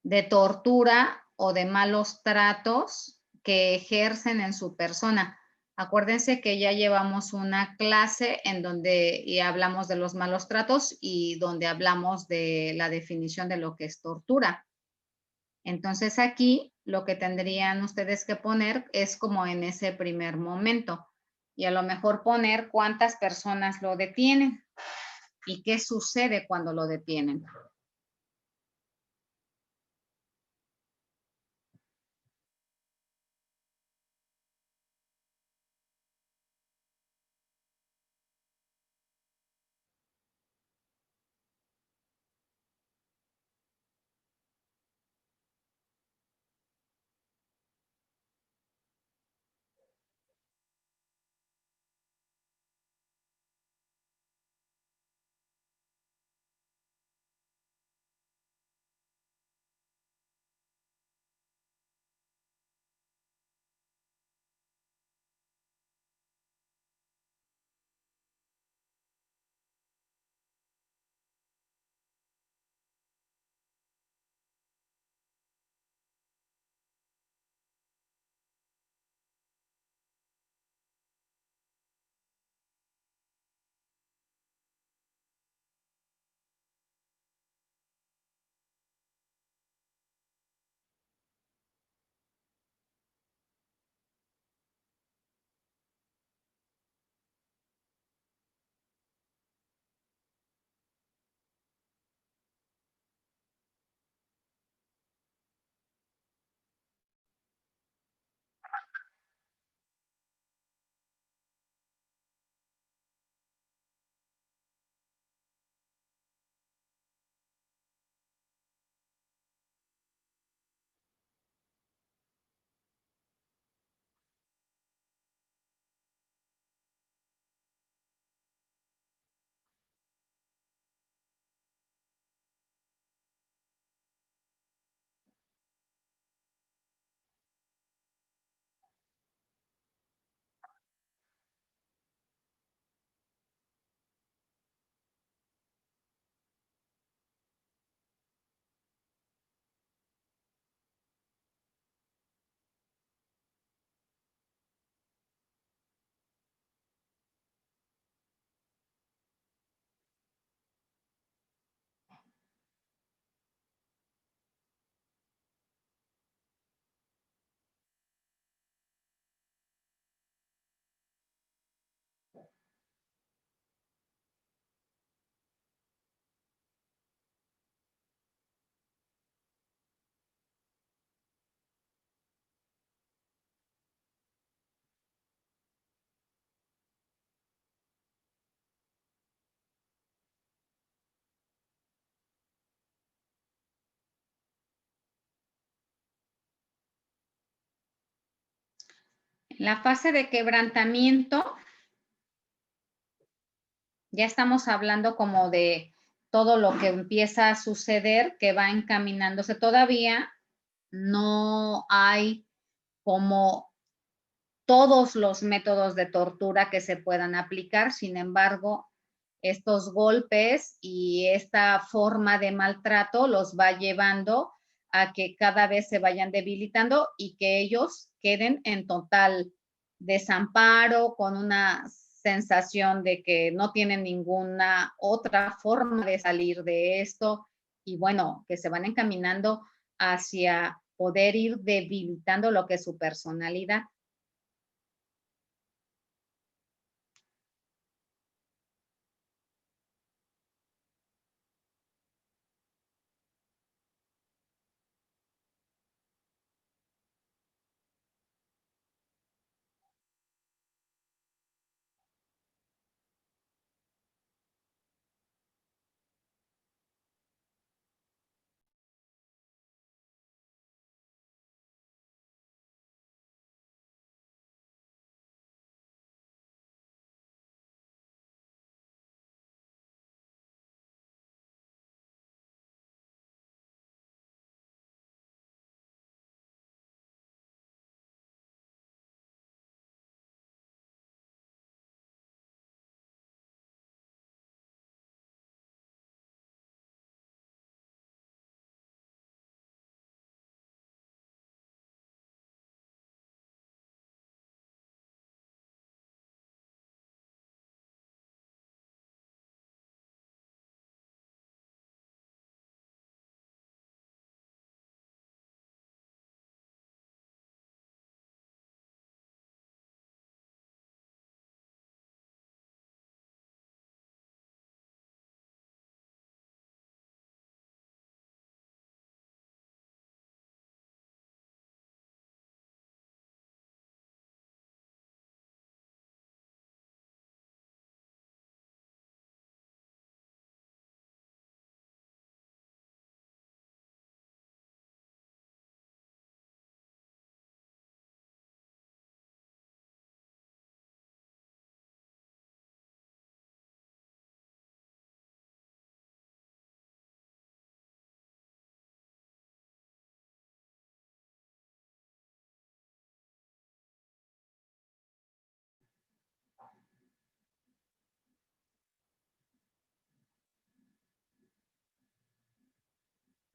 de tortura o de malos tratos que ejercen en su persona. Acuérdense que ya llevamos una clase en donde ya hablamos de los malos tratos y donde hablamos de la definición de lo que es tortura. Entonces aquí lo que tendrían ustedes que poner es como en ese primer momento y a lo mejor poner cuántas personas lo detienen y qué sucede cuando lo detienen. La fase de quebrantamiento, ya estamos hablando como de todo lo que empieza a suceder, que va encaminándose. Todavía no hay como todos los métodos de tortura que se puedan aplicar, sin embargo, estos golpes y esta forma de maltrato los va llevando a que cada vez se vayan debilitando y que ellos queden en total desamparo, con una sensación de que no tienen ninguna otra forma de salir de esto y bueno, que se van encaminando hacia poder ir debilitando lo que es su personalidad.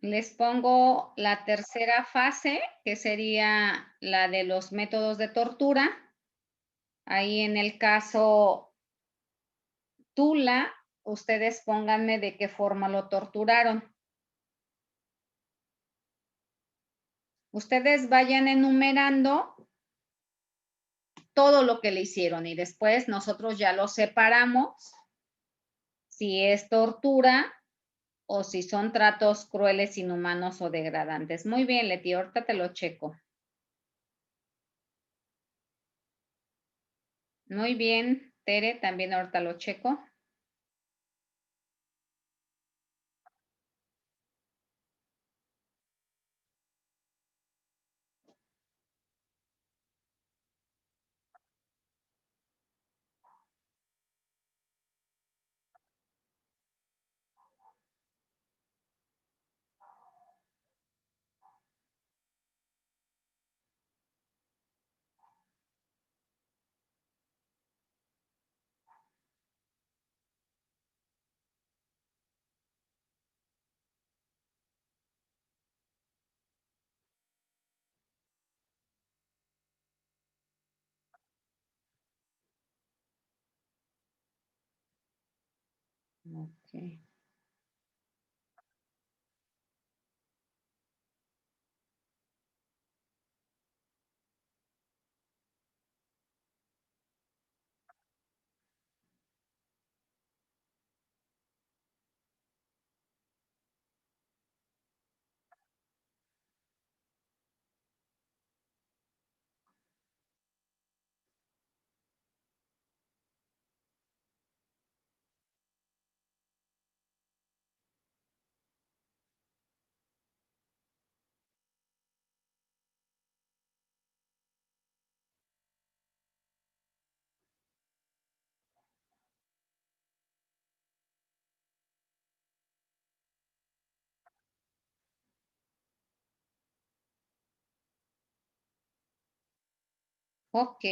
Les pongo la tercera fase, que sería la de los métodos de tortura. Ahí en el caso Tula, ustedes pónganme de qué forma lo torturaron. Ustedes vayan enumerando todo lo que le hicieron y después nosotros ya lo separamos si es tortura o si son tratos crueles, inhumanos o degradantes. Muy bien, Leti, ahorita te lo checo. Muy bien, Tere, también ahorita lo checo. Ok. Ok.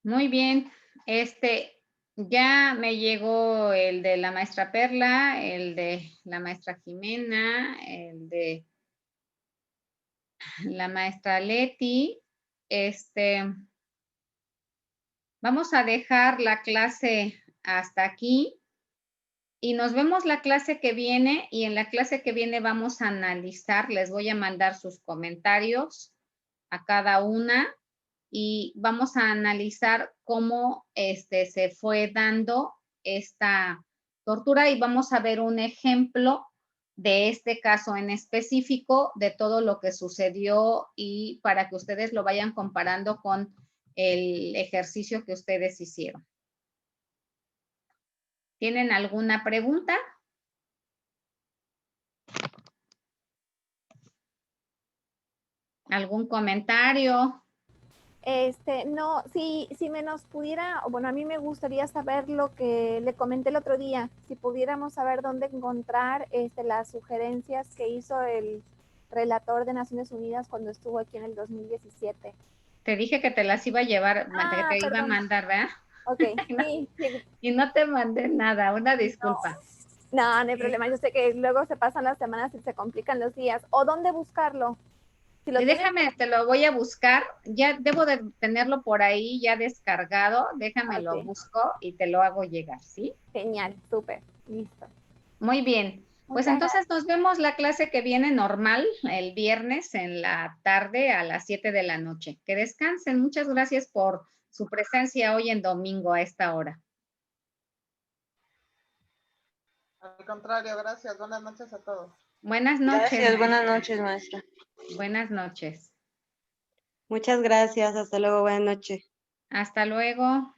Muy bien. Ya me llegó el de la maestra Perla, el de la maestra Jimena, el de la maestra Leti. Vamos a dejar la clase hasta aquí y nos vemos la clase que viene, y en la clase que viene vamos a analizar, les voy a mandar sus comentarios a cada una y vamos a analizar cómo se fue dando esta tortura y vamos a ver un ejemplo de este caso en específico, de todo lo que sucedió, y para que ustedes lo vayan comparando con el ejercicio que ustedes hicieron. ¿Tienen alguna pregunta? ¿Algún comentario? No, si me nos pudiera, bueno, a mí me gustaría saber lo que le comenté el otro día, si pudiéramos saber dónde encontrar las sugerencias que hizo el relator de Naciones Unidas cuando estuvo aquí en el 2017. Te dije que te las iba a llevar, que te iba a mandar, ¿verdad? Ok, sí. Y no te mandé nada, una disculpa. No, no hay problema, yo sé que luego se pasan las semanas y se complican los días. ¿O dónde buscarlo? Si lo Déjame, te lo voy a buscar. Ya debo de tenerlo por ahí ya descargado. Déjame lo busco y te lo hago llegar, ¿sí? Genial, súper, listo. Muy bien. Pues entonces nos vemos la clase que viene normal el viernes en la tarde a las 7 de la noche. Que descansen. Muchas gracias por su presencia hoy en domingo a esta hora. Al contrario, gracias. Buenas noches a todos. Buenas noches. Gracias, buenas noches, maestra. Buenas noches. Muchas gracias, hasta luego, buenas noches. Hasta luego.